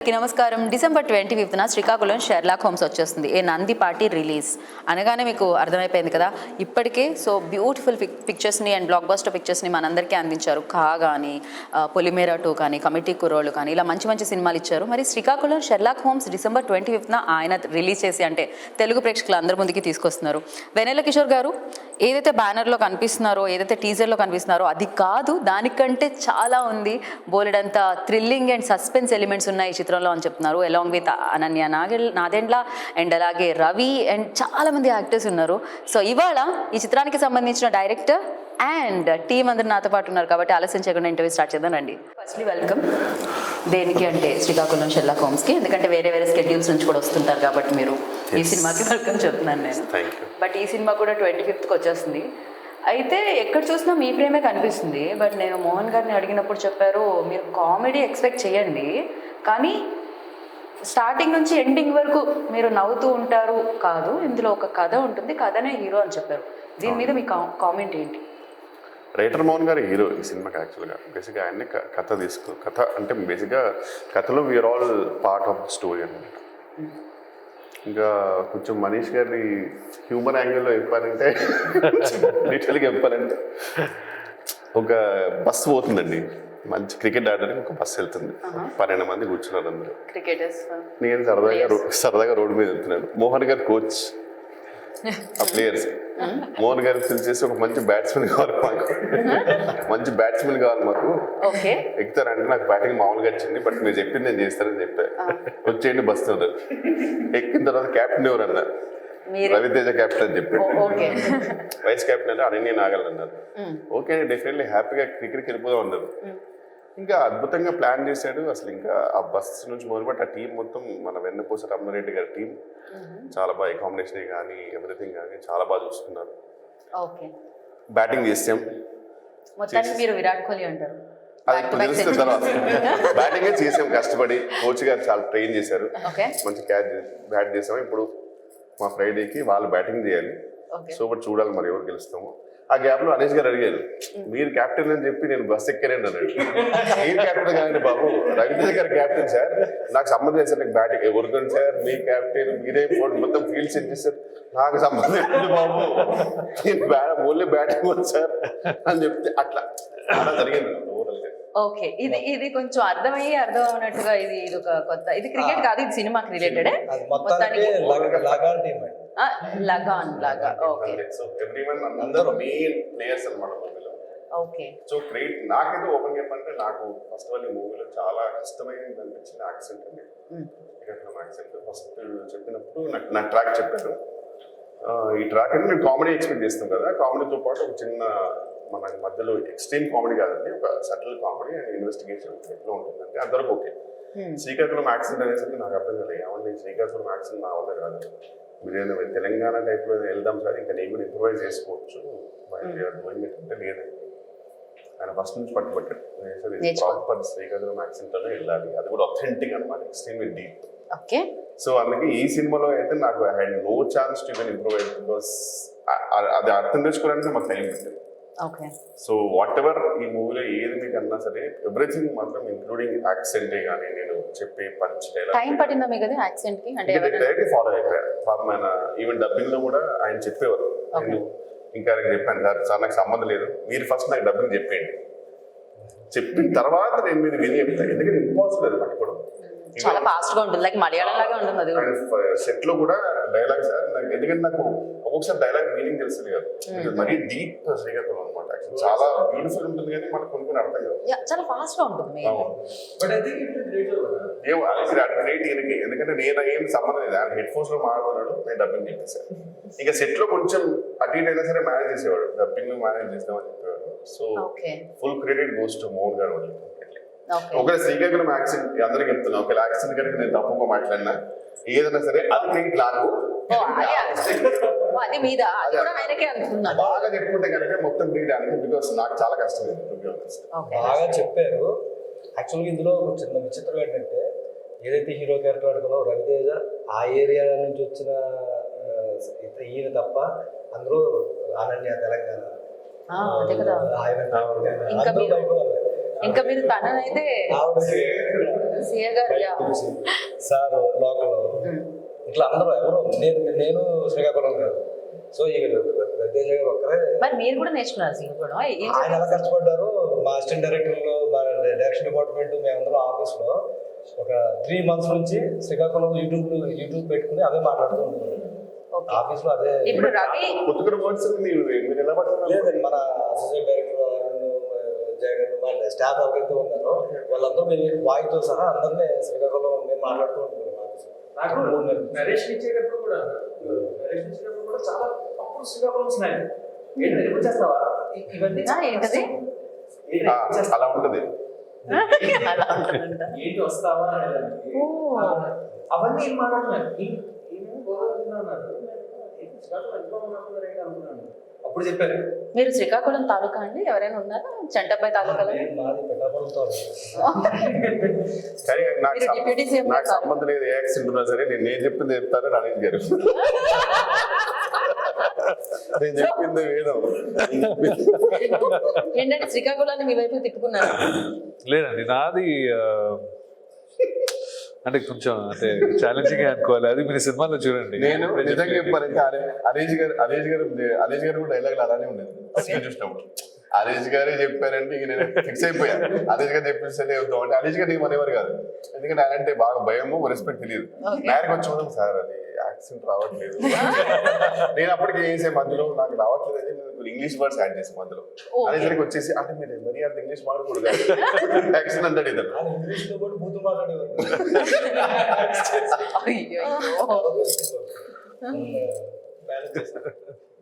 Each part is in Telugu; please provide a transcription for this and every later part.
నమస్కారం. డిసెంబర్ 25న శ్రీకాకుళం షెర్లాక్ హోమ్స్ వచ్చేస్తుంది. ఏ నంది పార్టీ రిలీజ్ అనగానే మీకు అర్థమైపోయింది కదా. ఇప్పటికే సో బ్యూటిఫుల్ పిక్చర్స్ని అండ్ బ్లాక్ బస్టర్ పిక్చర్స్ని మనందరికీ అందించారు. కా కానీ, పొలిమేరా 2 కానీ, కమిటీ కుర్రోళ్ళు కానీ, ఇలా మంచి మంచి సినిమాలు ఇచ్చారు. మరి శ్రీకాకుళం షెర్లాక్ హోమ్స్ డిసెంబర్ 25న ఆయన రిలీజ్ చేసి అంటే తెలుగు ప్రేక్షకులు అందరి ముందుకి తీసుకొస్తున్నారు. వెన్నెల కిషోర్ గారు ఏదైతే బ్యానర్లో కనిపిస్తున్నారో, ఏదైతే టీజర్లో కనిపిస్తున్నారో అది కాదు, దానికంటే చాలా ఉంది. బోలెడంత థ్రిల్లింగ్ అండ్ సస్పెన్స్ ఎలిమెంట్స్ ఉన్నాయి ఈ చిత్రంలో అని చెప్తున్నారు. Along with Ananya Nadendla and అలాగే రవి అండ్ చాలామంది యాక్టర్స్ ఉన్నారు. సో ఇవాళ ఈ చిత్రానికి సంబంధించిన డైరెక్టర్ అండ్ టీం అందరూ నాతో పాటు ఉన్నారు కాబట్టి ఆలస్యం చేయకుండా ఇంటర్వ్యూ స్టార్ట్ చేద్దాం రండి. Firstly welcome. దేనికి అంటే శ్రీకాకుళం షెర్లాక్ హోమ్స్కి, ఎందుకంటే వేరే వేరే స్కెడ్యూల్స్ నుంచి కూడా వస్తుంటారు కాబట్టి మీరు ఈ సినిమాకి వెల్కమ్ చెప్తున్నాను నేను. బట్ ఈ సినిమా కూడా 25th వచ్చేస్తుంది. అయితే ఎక్కడ చూసినా మీ ప్రేమే కనిపిస్తుంది. బట్ నేను మోహన్ గారిని అడిగినప్పుడు చెప్పారు మీరు కామెడీ ఎక్స్పెక్ట్ చేయండి, కానీ స్టార్టింగ్ నుంచి ఎండింగ్ వరకు మీరు నవ్వుతూ ఉంటారు కాదు, ఇందులో ఒక కథ ఉంటుంది, కథనే హీరో అని చెప్పారు. దీని మీద మీ కామెంట్ ఏంటి? రైటర్ మోహన్ గారు హీరో ఈ సినిమాకి. యాక్చువల్గా బేసిక్గా ఆయన్ని కథ అంటే బేసిక్గా కథలో we are all part of the story అనమాట. ఇంకా కొంచెం మనీష్ గారి హ్యూమన్ యాంగిల్లో చెప్పాలంటే డీటెయిల్గా చెప్పాలంటే ఒక బస్సు పోతుందండి, మంచి క్రికెట్ ఆడడానికి ఒక బస్సు వెళ్తుంది. 12 మంది కూర్చున్నారు అందరూ క్రికెటర్స్. నేను సరదాగా రోడ్డు మీద వెళ్తున్నాను. మోహన్ గారు కోచ్, ఆ ప్లేయర్స్ మోహన్ గారికి పిలిచేసి ఒక మంచి బ్యాట్స్మెన్ కావాలి మాకు, మంచి బ్యాట్స్మెన్ కావాలి మాకు, ఎక్కుతారంటే నాకు బ్యాటింగ్ మామూలుగా వచ్చింది, బట్ మీరు చెప్పింది నేను చేస్తానని చెప్పా. వచ్చేయండి బస్సు. ఎక్కిన తర్వాత క్యాప్టెన్ ఎవరు అన్నారు, రవితేజ క్యాప్టెన్ అని చెప్పి, వైస్ క్యాప్టెన్ అంటే అనన్య నాగల్ అన్నారు. ఓకే డెఫినెట్లీ హ్యాపీగా క్రికెట్కి వెళ్ళిపోదాం అన్నారు. ఇంకా అద్భుతంగా ప్లాన్ చేశాడు. అసలు ఇంకా ఆ బస్సు నుంచి మొదలుపెట్టి ఆ టీం మొత్తం మన వెన్నపూస రమణారెడ్డి గారి టీం చాలా బాగా కాంబినేషన్ కానీ ఎవ్రీథింగ్ కానీ చాలా బాగా చూసుకున్నారు. బ్యాటింగ్ చేసాం. మీరు విరాట్ కోహ్లీ అంటారు, అది ఇప్పుడు తెలుస్తుంది తర్వాత. బ్యాటింగ్ చేసాం కష్టపడి, కోచ్ గారు చాలా ట్రైన్ చేశారు, మంచి బ్యాట్ చేసాము. ఇప్పుడు మా ఫ్రైడేకి వాళ్ళు బ్యాటింగ్ చేయాలి. సో బట్ చూడాలి మరి ఎవరు గెలుస్తాము. ఆ గ్యాప్ లో అనీష్ గారు అడిగారు, మీరు క్యాప్టెన్ అని చెప్పి నేను బస్ ఎక్కానండి అన్నాడు. మీరు క్యాప్టెన్ కాదండి బాబు, రవితేజ గారు క్యాప్టెన్ సార్, నాకు సంబంధం లేదు సార్, నాకు బ్యాటింగ్ ఎవరికండి సార్, మీ క్యాప్టెన్ మీరే మొత్తం ఫీల్డ్ సెట్ చేశారు, నాకు సంబంధం లేదు బాబు, నేను ఓన్లీ బ్యాటింగ్ సార్ అని చెప్తే అట్లా జరిగింది. ఓకే, ఇది కొంచెం అర్థం అవనట్టుగా ఇది ఒక కొత్త, ఇది క్రికెట్ కాదు, ఇది సినిమాకి రిలేటెడ్. లగాన్ లాగా. ఓకే, అందరూ మెయిన్ ప్లేయర్స్ అన్నమాట మూవీలో. Okay, so great. నాకైతే ఓపెన్ చెప్పంటే నాకు ఫస్ట్ ఆఫ్ ఆల్ ఈ మూవీలో చాలా కష్టమైనది అనిపించింది యాక్సెంట్ అండి. యాక్సెంట్ ఫస్ట్ చెప్పినప్పుడు నా ట్రాక్ చెప్పారు. ఈ ట్రాక్ అంటే నేను కామెడీ ఎక్స్పెక్ట్ చేస్తాను కదా, కామెడీతో పాటు ఒక చిన్న మన మధ్యలో ఎక్స్ట్రీమ్ కామెడీ కాదండి, ఒక సటిల్ కామెడీ అండ్ ఇన్వెస్టిగేషన్ ఎట్లా ఉంటుందంటే అందరికి ఓకే. శ్రీకాకుళం యాక్సెంట్ అనేసరికి నాకు అర్థం కాలేదు, ఏమంటే శ్రీకాకుళం యాక్సెంట్ నా వల్ల కాదు, మీరు తెలంగాణ టైప్లో వెళ్దాం సార్, ఇంకా నేను కూడా ఇంప్రూవైజ్ చేసుకోవచ్చు అంటే లేదండి. ఆయన ఫస్ట్ నుంచి పట్టుబట్టాడు, ప్రాపర్ శ్రీకాకుళం యాక్సెంట్లోనే వెళ్ళాలి, అది కూడా అథెంటిక్ అనమాట, ఎక్స్ట్రీమ్లీ డీప్. సో అందుకే ఈ సినిమాలో అయితే నాకు I had no chance to even improvise, because అది అర్థం చేసుకోవడానికి మాకు టైం పెట్టింది. సో వాట్ ఎవర్ ఈ మూవీలో ఏది మీకు అన్నా సరే ఎవ్రీథింగ్ మాత్రం ఇంక్లూడింగ్ యాక్సెంటే కానీ నేను చెప్పే పంచ్ టైం పట్టిందా మీకు అది యాక్సెంట్ కి? అంటే డైరెక్ట్లీ ఫాలో అయిపోయారు పాపం. ఆయన ఈవెన్ డబ్బింగ్ లో కూడా ఆయన చెప్పేవారు, నేను ఇంకా చెప్పాను సార్ నాకు సంబంధం లేదు, మీరు ఫస్ట్ నాకు డబ్బింగ్ చెప్పేయండి, చెప్పిన తర్వాత నేను మీరు విని చెప్తాను, ఎందుకంటే ఇంపాసిబుల్ అది పట్టుకోవడం. చాలా ఫాస్ట్ గా ఉంటుంది, లైక్ మలయాళం లాగా ఉంటుంది అది. సెట్ లో కూడా డైలాగ్ సార్ నాకు, ఎందుకంటే నాకు ఒక్కొక్కసారి డైలాగ్ మీనింగ్ తెలుస్తుంది కదా, మరీ డీప్ శ్రీకాకుళం అనమాట, చాలా బ్యూటిఫుల్ ఉంటుంది కానీ మనకు కొన్ని అర్థం కాదు, చాలా ఫాస్ట్ గా ఉంటుంది. గ్రేట్ ఈయనకి, ఎందుకంటే నేను ఏం సంబంధం లేదు, ఆయన హెడ్ ఫోన్స్ లో మాట్లాడుతున్నాడు, నేను డబ్బింగ్ చెప్పేసాను. ఇంకా సెట్ లో కొంచెం అటు ఇటు అయినా సరే మేనేజ్ చేసేవాడు, డబ్బింగ్ మేనేజ్ చేస్తామని చెప్పేవాడు. So full credit goes to Mohan గారు. ఒకవేళ శ్రీకాకుళం యాక్సెంట్ అందరికీ చెప్తున్నా, ఒకవేళ యాక్సెంట్ కనుక నేను తప్పుగా మాట్లాడినా ఏదైనా సరే అది క్రెడిట్ నాకు బాగా చెప్పుకుంటే కనుక మొత్తం క్రెడిట్ ఆయనకి, బికాస్ నాకు చాలా కష్టమైంది. బాగా చెప్పారు. యాక్చువల్గా ఇందులో ఒక చిన్న విచిత్రం ఏంటంటే, ఏదైతే హీరో క్యారెక్టర్ ఆడుకున్నావు రవితేజ, ఆ ఏరియా నుంచి వచ్చిన ఈయన తప్ప అందరూ అనన్య తెలంగాణ, ఇంకా మీరు తననైతే సీఏ గారు యా. సార్ లోకల్ ఇట్లా అందరూ ఎవరు నేను శ్రీకాకుళం కాదు. సో ఈ రవితేజ గారు ఒక్కరే. మరి మీరు కూడా నేర్చుకున్నారు సీఏ కూడా ఆయన ఎలా కష్టపడ్డారు. మా అసిస్టెంట్ డైరెక్టర్లు, మా డైరెక్షన్ డిపార్ట్మెంట్, మేమందరం ఆఫీస్లో ఒక 3 months నుంచి శ్రీకాకుళం యూట్యూబ్ పెట్టుకుని అవే మాట్లాడుతూ ఉంటాం ఆఫీస్లో. అదే ఇప్పుడు రవి కొత్త వర్డ్స్ మీరు ఎలా పడుతున్నారు? లేదండి, మన అసోసియేట్ డైరెక్టర్ జగన్ వాళ్ళ స్టాఫ్ ఎవరైతే ఉన్నారో వాళ్ళందరూ మేము వాయితో సహా అందరినీ శ్రీకాకుళం మేము మాట్లాడుతూ ఉంటాం ఆఫీస్లో. నాకు నరేషన్ ఇచ్చేటప్పుడు కూడా చాలా అప్పుడు శ్రీకాకుళం స్మైల్ ఏంటి ఎప్పుడు చేస్తావా ఇవన్నీ ఏంటది అలా ఉంటుంది. అలా ఉంటుందంట. ఏంటి వస్తావా అనేదానికి అవన్నీ ఏం మాట్లాడుతున్నారు. ఏమో గోదావరి అన్నారు, శ్రీకాకుళం ఎంత బాగున్నారు ఏంటి అనుకున్నాను. అప్పుడు చెప్పారు మీరు శ్రీకాకుళం తాలూకా అండి ఎవరైనా ఉన్నారా? చంటపై తాలూకాలో మాది పెట్టాపురంతో. కానీ మీరు డిప్యూటీ సీఎం నాకు సంబంధం లేదు ఏ యాక్సిడెంట్ ఉన్నా సరే నేను చెప్పింది చెప్తాను నరేష్ గారు. నేను చెప్పింది వేదం. ఏంటంటే శ్రీకాకుళాన్ని మీ వైపు తిప్పుకున్నారు. లేదండి నాది అంటే కొంచెం అంటే ఛాలెంజింగ్ అనుకోవాలి. అది మీరు సినిమాలో చూడండి. నేను నిజంగా చెప్పానంటే అనేష్ గారు కూడా డైలాగ్ అలానే ఉండేది ఫస్ట్ చూసినప్పుడు. అనేష్ గారే చెప్పారంటే ఇక నేను ఫిక్స్ అయిపోయాను. అనేష్ గారు చెప్పేసరి వద్దాం అంటే అనేష్ గారు ఏమనేవారు కాదు. ఎందుకంటే ఆయన అంటే బాగా భయము, రెస్పెక్ట్ తెలియదు. మ్యారేజ్ వచ్చి చూడండి సార్ అది యాక్సెంట్ రావట్లేదు. నేను అప్పటికి చేసే మధ్యలో నాకు రావట్లేదు అని నేను ఇంగ్లీష్ వర్డ్స్ యాడ్ చేసే మధ్యలో. అనేసరికి వచ్చేసి అంటే మీరు మరీ అంత ఇంగ్లీష్ మాట్లాడకూడదు యాక్సెంట్ అంటాడు ఇద్దరు. ఇంగ్లీష్లో కూడా బూతులు మాట్లాడేవారు.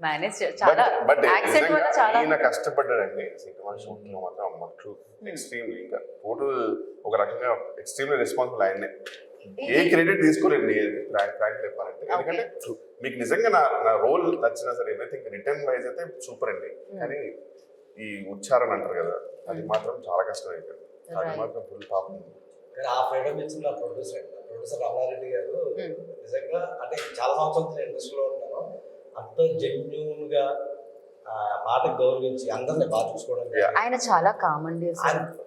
మేనేజ్ చాలా బట్ యాక్సెంట్ వల్ల చాలా ఈయన కష్టపడ్డాడండి సినిమా షూటింగ్ లో మాత్రం అమ్మట్టు ఎక్స్ట్రీమ్లీ. ఇంకా టోటల్ ఒక రకంగా ఎక్స్ట్రీమ్లీ రెస్పాన్సిబుల్ ఆయన్నే. ఏ క్రెడిట్ తీసుకోలేండి ఫ్రాంక్ చెప్పాలంటే. ఎందుకంటే మీకు నిజంగా నా రోల్ నచ్చినా సరే ఎవ్రీథింగ్ రిటర్న్ వైజ్ అయితే సూపర్ అండి. కానీ ఈ ఉచ్చారణ అంటారు కదా అది మాత్రం చాలా కష్టం అయిపోయింది. అది మాత్రం ఫుల్ టాప్. కానీ ఆ ఫ్రీడమ్ ఇచ్చిన నా ప్రొడ్యూసర్ రమణారెడ్డి గారు నిజంగా అంటే చాలా సంవత్సరాలు ఇండస్ట్రీలో ఉంటున్నాను. అంత జెన్యూన్ గా మాటకు గౌరవించి అందరినీ బాగా చూసుకోవడం. ఆయన చాలా కామండి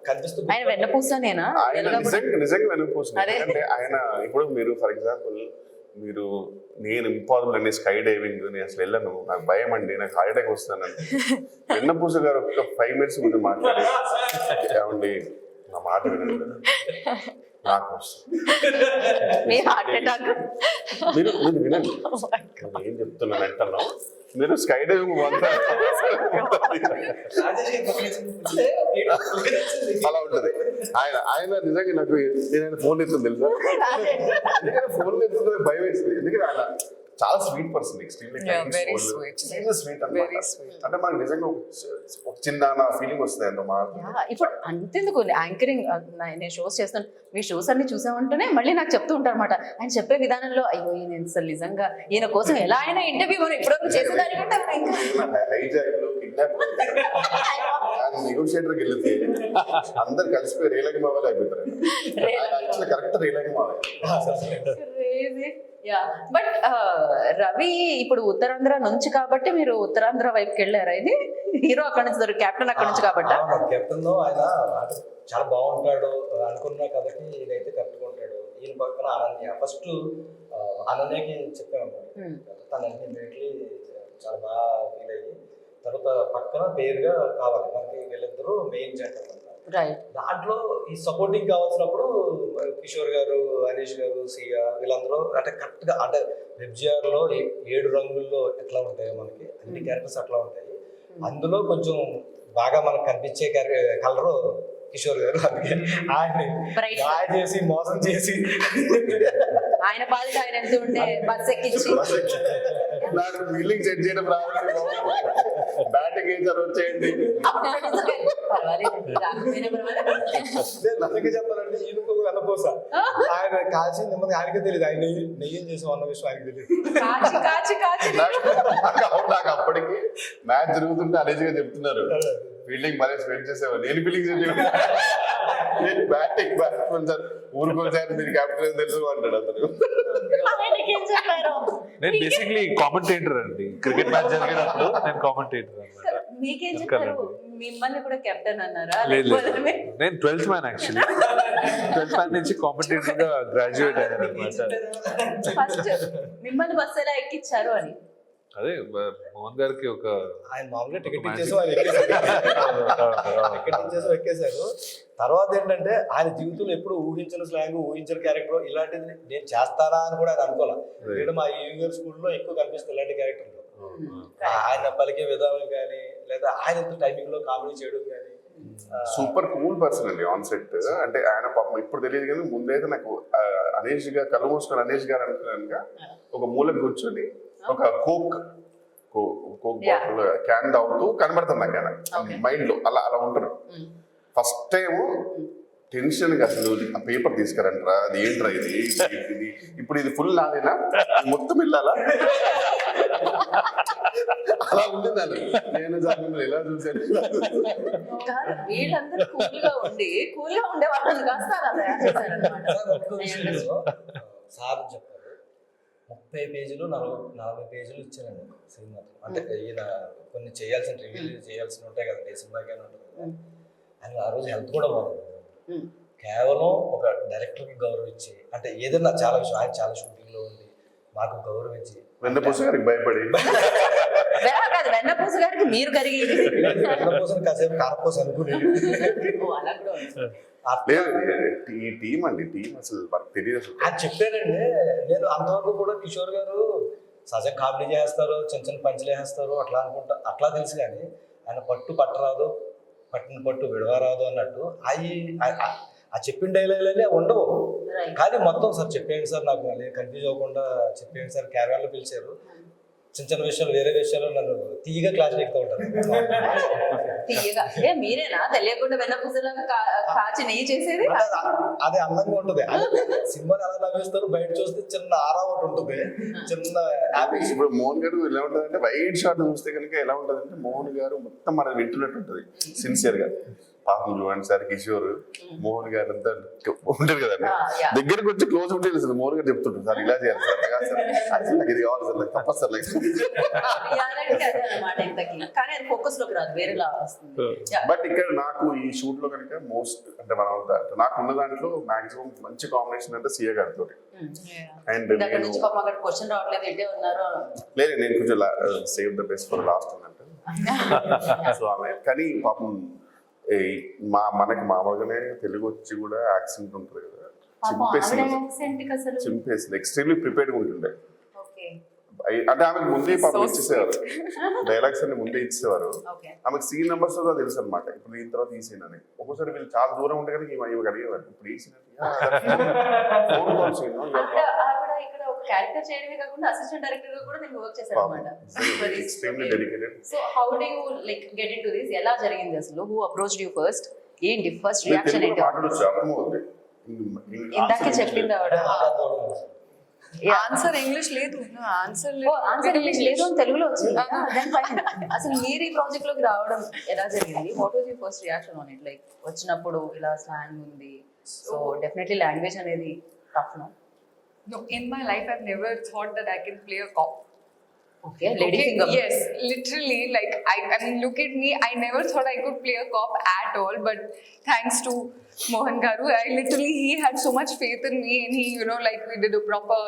కనిపిస్తుంది. ఆయన వెన్నపూసనేనా? ఆయన నిజంగా వెనుకోసం. ఎందుకంటే ఆయన ఇప్పుడు మీరు ఫర్ ఎగ్జాంపుల్ మీరు నేను ఇంపాసిబుల్ అండి స్కై డైవింగ్ నేను అసలు వెళ్ళను, నాకు భయం అండి, నాకు హార్ట్ అటాక్ వస్తానండి. వెన్నపూస గారు ఒక 5 minutes ముందు మాట్లాడి ఏమండి నా మాట వినండి నాకు వస్తుంది మీరు వినండి నేను ఏం చెప్తున్నాను అంటున్నాం. మీరు స్కై డైవింగ్ అలా ఉంటది. ఆయన నిజంగా నాకు నేను ఫోన్ ఎత్తుంది తెలుసా. ఫోన్ ఎత్తుంది భయం వేస్తుంది. ఎందుకంటే ఆయన చాలా స్వీట్ పర్సన్, ఎక్స్ట్రీమ్లీ స్వీట్ అన్నమాట. అంటే మనకు నిజంగా ఒక చిన్న ఫీలింగ్ వస్తుంది అంత మాట. ఇప్పుడు అంతెందుకు యాంకరింగ్ నేను షోస్ చేస్తాను, మీ షోస్ అన్ని చూసామంటేనే మళ్ళీ నాకు చెప్తూ ఉంటారు అనమాట. ఆయన చెప్పే విధానంలో అయ్యో ఈయన అసలు నిజంగా ఈయన కోసం ఎలా అయినా ఇంటర్వ్యూ మనం ఇప్పటివరకు చేసేదానికంటే నెగోషియేటర్కి వెళ్తే అందరు కలిసిపోయి రేలకి మావాలి అయిపోతారు. కరెక్ట్ రేలకి మావాలి. బట్ రవి ఇప్పుడు ఉత్తరాంధ్ర నుంచి కాబట్టి మీరు ఉత్తరాంధ్ర వైపుకి వెళ్ళారా? ఇది హీరో అక్కడ నుంచి కెప్టెన్ అక్కడ నుంచి కాబట్టి కెప్టెన్ ఆయన చాలా బాగుంటాడు అనుకున్నా కాబట్టి ఈయనైతే కరెక్ట్గా ఉంటాడు. ఈయన పక్కన అనన్య ఫస్ట్ అనన్యకి చెప్పామన్నమాట. తను ఇమ్మీడియట్లీ చాలా బాగా ఫీల్ అయ్యి తర్వాత పక్కన పేరుగా కావాలి మనకి వీళ్ళిద్దరూ మెయిన్ జంట. దాంట్లో ఈ సపోర్టింగ్ కావాల్సినప్పుడు కిషోర్ గారు, అనీష్ గారు, సియా వీళ్ళందరూ అంటే కరెక్ట్గా అంటే వెబ్జిఆర్లో 7 రంగుల్లో ఎట్లా ఉంటాయో మనకి అన్ని క్యారెక్టర్స్ అట్లా ఉంటాయి. అందులో కొంచెం బాగా మనకు కనిపించే కలరు కిషోర్ గారు. అందుకే ఆయన చేసి మోసం చేసి ఆయన పాలిట ఆయన ఎంత ఉంటే బస్ ఎక్కించి నాకు ఫీలింగ్ సెట్ చేయడం రావాలి. బ్యాటింగ్ వేసారు వచ్చేయండి. నన్నకి చెప్పాలంటే ఈయనకు వెనపోస ఆయన కాల్చి నెమ్మది ఆయనకే తెలియదు. ఆయన నెయ్యం చేసాం అన్న విషయం ఆయనకి తెలియదు. నాకు అప్పటికి మ్యాచ్ జరుగుతుంటే అనేసిగా చెప్తున్నారు ఫీల్డింగ్ మరీ స్పెండ్ చేసేవా. నేను ఫీల్డింగ్ నేను బ్యాటింగ్ బ్యాట్స్మెన్ సార్ ఊరుకోసారి మీరు క్యాప్టెన్ తెలుసు అంటాడు అతను. నేను బేసిక్లీ కామెంటేటర్ అండి. క్రికెట్ మ్యాచ్ జరిగినప్పుడు నేను కామెంటేటర్ అనమాట. మీకేం చెప్పారు? మిమ్మల్ని కూడా కెప్టెన్ అన్నారా? లేదు లేకపోతే లేదు మీ- నేను 12th man actually 12th man నుంచి కాంపిటేటివ్ గా గ్రాడ్యుయేట్ అయ్యాను అనమాట. ఫస్ట్ మిమ్మల్ని బస్సు ఎలా ఎక్కించారు అని. అదే మోహన్ గారికి ఒక ఆయన మామూలుగా టికెట్ ఇచ్చేసి ఆయన టికెట్ ఇచ్చేసి ఎక్కేశారు. తర్వాత ఏంటంటే ఆయన జీవితంలో ఎప్పుడు ఊహించిన స్లాంగ్, ఊహించిన క్యారెక్టర్ ఇలాంటిది నేను చేస్తానా అని కూడా ఆయన అనుకోవాలి. ఎందుకంటే మా యూనియర్ స్కూల్లో ఎక్కువ కనిపిస్తుంది ఇలాంటి క్యారెక్టర్లు. ఆయన పలికే విధానం కానీ లేదా ఆయన టైమింగ్ లో కామెడీ చేయడం కానీ సూపర్ కూల్ పర్సన్ అండి ఆన్ సెట్. అంటే ఆయన పాపం ఇప్పుడు తెలియదు కానీ ముందైతే నాకు అనీష్ గారు కళ్ళు మూసుకొని అనీష్ గారు అనుకున్నానుగా ఒక మూల కూర్చొని ఒక కోక్ బాటిల్ క్యాన్ తాగుతూ కనబడుతుంది నాకు ఆయన మైండ్ లో అలా అలా ఉంటారు. ఫస్ట్ టైం టెన్షన్ గా అసలు ఆ పేపర్ తీసుకురంటారా, అది ఏంట్రా ఇది ఇప్పుడు ఇది ఫుల్ నాదేనా మొత్తం వెళ్ళాలా అలా ఉంటుంది. నేను ఎలా చూసాను కాదు, వీళ్ళందరూ కూల్ గా ఉండే వాళ్ళని కాస్త అలా చేశారన్నమాట. సార్ చెప్పారు 30 పేజీలు 40 పేజీలు ఇచ్చానండి సినిమా. అంటే ఈయన కొన్ని చేయాల్సిన రివ్యూలు చేయాల్సిన ఉంటాయి కదండి సినిమాకైనా ఉంటుంది కదా. ఆయన ఆ రోజు హెల్త్ కూడా బాగుంది. కేవలం ఒక డైరెక్టర్కి గౌరవించి అంటే ఏదైనా చాలా విషయం ఆయన చాలా షూటింగ్ లో ఉంది మాకు గౌరవించి వెన్నపూస గారికి భయపడి కాదు, వెన్నపూస గారికి మీరు కరిగి కోసం కాసేపు కారపోస అనుకుని అలా కూడా ఉంది. లేదు ఈ టీం అండి, టీం అసలు మనకు తెలియదు అసలు. ఆయన చెప్పారండి. నేను అంతవరకు కూడా కిషోర్ గారు సహజంగా కామెడీ చేస్తారు, చిన్న చిన్న పంచులు వేస్తారు అట్లా అనుకుంటా, అట్లా తెలుసు. కానీ ఆయన పట్టరాదు, పట్టిన పట్టు విడవరాదు అన్నట్టు ఆ చెప్పిన డైలాగులనే ఉండవు. కానీ మొత్తం సార్ చెప్పేయండి సార్, నాకు మళ్ళీ కన్ఫ్యూజ్ అవ్వకుండా చెప్పేయండి సార్. క్యారవాన్లో పిలిచారు, చిన్న చిన్న విషయాలు వేరే విషయాలు నన్ను తీయగా క్లాస్ ఎక్కుతూ ఉంటారు. తీయగా మీరేనా తెలియకుండా వెన్నపూసలాగా కాచి నెయ్యి చేసేది? అదే అందంగా ఉంటుంది. సినిమాని ఎలా నవ్విస్తారు, బయట చూస్తే చిన్న ఆరా ఒకటి ఉంటుంది, చిన్న హ్యాపీ. ఇప్పుడు మోహన్ గారు ఎలా ఉంటుంది అంటే వైట్ షాట్ చూస్తే కనుక ఎలా ఉంటుంది అంటే మోహన్ గారు మొత్తం మనం వింటున్నట్టు ఉంటుంది సిన్సియర్ గా. పాపం చూడండి సార్, కిషోర్ మోహన్ గారు అంతా ఉంటారు కదండి, దగ్గరకు వచ్చి క్లోజ్ ఉంటే తెలుస్తుంది. మోహన్ గారు చెప్తుంటారు సార్ ఇలా చేయాలి సార్, అసలు నాకు ఇది కావాలి సార్, నాకు తప్పదు సార్. కానీ అది ఫోకస్ లోకి రాదు, వేరేలా వస్తుంది. బట్ ఇక్కడ నాకు ఈ షూట్ లో కనుక మోస్ట్ అంటే మనం నాకు ఉన్న దాంట్లో మాక్సిమం మంచి కాంబినేషన్ అంటే సీఏ గారితో. అండ్ అక్కడ నుంచి పాపం అక్కడ క్వశ్చన్ రావట్లేదు, ఏంటే ఉన్నారు. లేదు నేను కొంచెం save the best for last అన్నట్టు. సో ఆమె కానీ పాపం మనకి మామూలుగానే తెలుగు వచ్చి కూడా యాక్సెంట్ ఉంటుంది కదా, చింపేసింది. ఎక్స్ట్రీమ్లీ ప్రిపేర్డ్ ఉంటుండే. అంటే ఆమెకు ముందే పాపం ఇచ్చేసేవారు, డైలాగ్స్ అన్ని ముందే ఇచ్చేవారు. ఆమెకు సీన్ నెంబర్స్ కూడా తెలుసు అనమాట. ఇప్పుడు దీని తర్వాత ఈ సీన్ అని ఒక్కోసారి వీళ్ళు చాలా దూరం ఉంటే కానీ ఇవి అడిగేవారు, ఇప్పుడు ఈ సీన్ ఇక్కడ ఒక క్యారెక్టర్ చేయడమే కాకుండా అసిస్టెంట్ డైరెక్టర్ గా కూడా నేను వర్క్ చేశాను అన్నమాట. Extremely dedicated. So how do you like get into this? ఎలా జరిగింది అసలు? Who approached you first? ఏంటి ఫస్ట్ రియాక్షన్ ఏంటి? ఇందాకే చెప్పింది ఆవిడ ఆన్సర్ ఇంగ్లీష్ లేదు, ఆన్సర్ ఇంగ్లీష్ లేదు అని తెలుగులో వచ్చింది. అసలు మీరు ఈ ప్రాజెక్ట్ లోకి రావడం ఎలా జరిగింది? What was your first reaction on it? Like వచ్చినప్పుడు ఇలా స్లాంగ్ ఉంది, సో డెఫినెట్లీ లాంగ్వేజ్ అనేది tough. No, in my life I've never thought that I can play a cop. Okay, lady finger. Yes, literally, like I mean, look at me. I never thought I could play a cop at all, but thanks to Mohan Garu, he had so much faith in me, and he, like we did a proper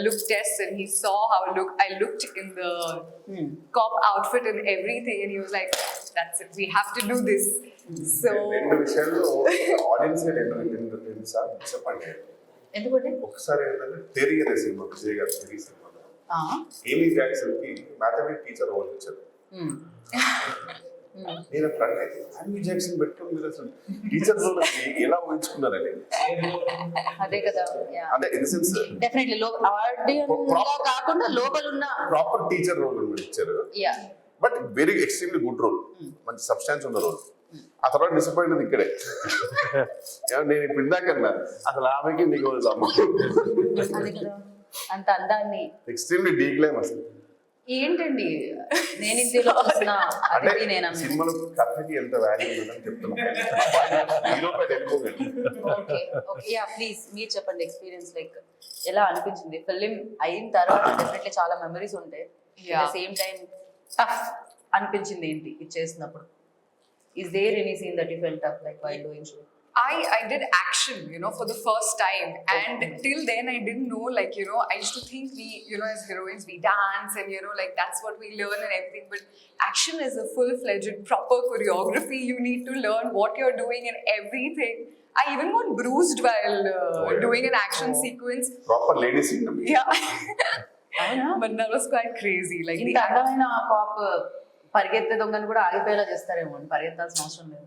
look test, and he saw how I looked in the cop outfit and everything, and he was like, "That's it. We have to do this." So. రెండు విషయాల్లో ఆడియన్స్ చెప్పండి. ఎందుకంటే ఒకసారి ఏంటంటే తెరి అనే సినిమా, విజయ్ గారు తెరి సినిమాలో ఏమీ జాక్సన్ కి మ్యాథమెటిక్స్ టీచర్ రోల్ ఇచ్చారు. నేను ఏమీ జాక్సన్ పెట్టుకుని మీరు అసలు టీచర్ రోల్ ఎలా ఊహించుకున్నారండి? అదే కదా, అంటే ఇన్ సెన్స్ డెఫినెట్లీ కాకుండా లోపల ఉన్న ప్రాపర్ టీచర్ రోల్ ఇచ్చారు. But very extremely good role, మంచి సబ్స్టాన్స్ ఉన్న రోల్. ఆ తర్వాత డిసప్పాయింట్ ఇక్కడే. నేను ఇప్పుడు ఇందాక అసలు ఆమెకి నీకు అంత అందాన్ని ఎక్స్ట్రీమ్లీ డీక్లైమ్ అసలు ఏంటండి నేను ఇందులో అంటే సినిమాలో కథకి ఎంత వాల్యూ ఉందని చెప్తున్నాను. ప్లీజ్ మీరు చెప్పండి ఎక్స్పీరియన్స్, లైక్ ఎలా అనిపించింది? ఫిల్మ్ అయిన తర్వాత డెఫినెట్లీ చాలా మెమరీస్ ఉంటాయి, సేమ్ టైం టఫ్ అనిపించింది ఏంటి ఇది చేసినప్పుడు? Is there any scene that you felt up like while doing shoot? I did action, you know, for the first time. And till then, I didn't know, like, you know, I used to think we, you know, as heroines, we dance and, you know, like, that's what we learn and everything. But action is a full-fledged, proper choreography. You need to learn what you're doing and everything. I even got bruised while doing an action sequence. Proper lady scene. Yeah. అవునా? But that was quite crazy. Like, ఇంత అందమైన కాప్ పరిగెత్తే దొంగను కూడా ఆగిపోయేలా చేస్తారేమో, పరిగెత్తాల్సిన అవసరం లేదు.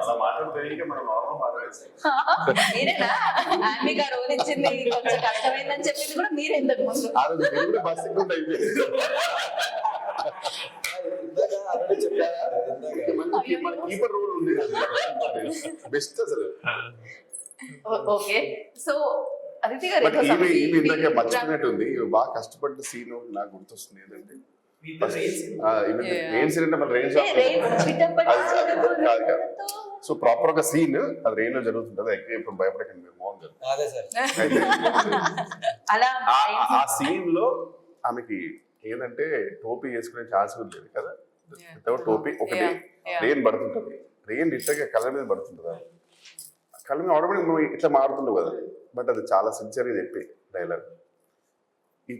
అలా మాట్లాడితే మనం నార్మల్ మాట్లాడేస్తాం. మీరేనా ఆమెగా రోల్ ఇచ్చింది, కొంచెం కష్టమైందని చెప్పింది కూడా మీరే ఇంతకు ముందు. ఆ రోజు నేను కూడా బస్ ఎక్కువ అయిపోయింది. కీపర్ రోల్ ఉంది బెస్ట్ అసలు. ఓకే, సో అదితి గారు బట్ ఈమె ఇందాక మర్చిపోయినట్టుంది. ఇవి బాగా కష్టపడ్డ సీన్ నాకు గుర్తొస్తుంది. ఏంటంటే రెయిన్ సీన్ అంటే మన రెయిన్ సో ప్రాపర్ ఒక సీన్ అది రెయిన్ లో జరుగుతుంటది. ఇప్పుడు భయపడకండి మీరు, మోహన్ గారు. అదే సార్. అలా ఆ సీన్ లో ఆమెకి ఏంటంటే టోపీ వేసుకునే ఛాన్స్ కూడా లేదు కదా. టోపీ ఒకటి రెయిన్ పడుతుంటది, రెయిన్ ఇట్టగా కళ్ళ మీద పడుతుంటది. కళ్ళ మీద ఆటోమేటిక్ నువ్వు ఇట్లా మారుతుండవు కదా. బట్ అది చాలా సిన్సియర్గా చెప్పి డైలాగ్. ఈ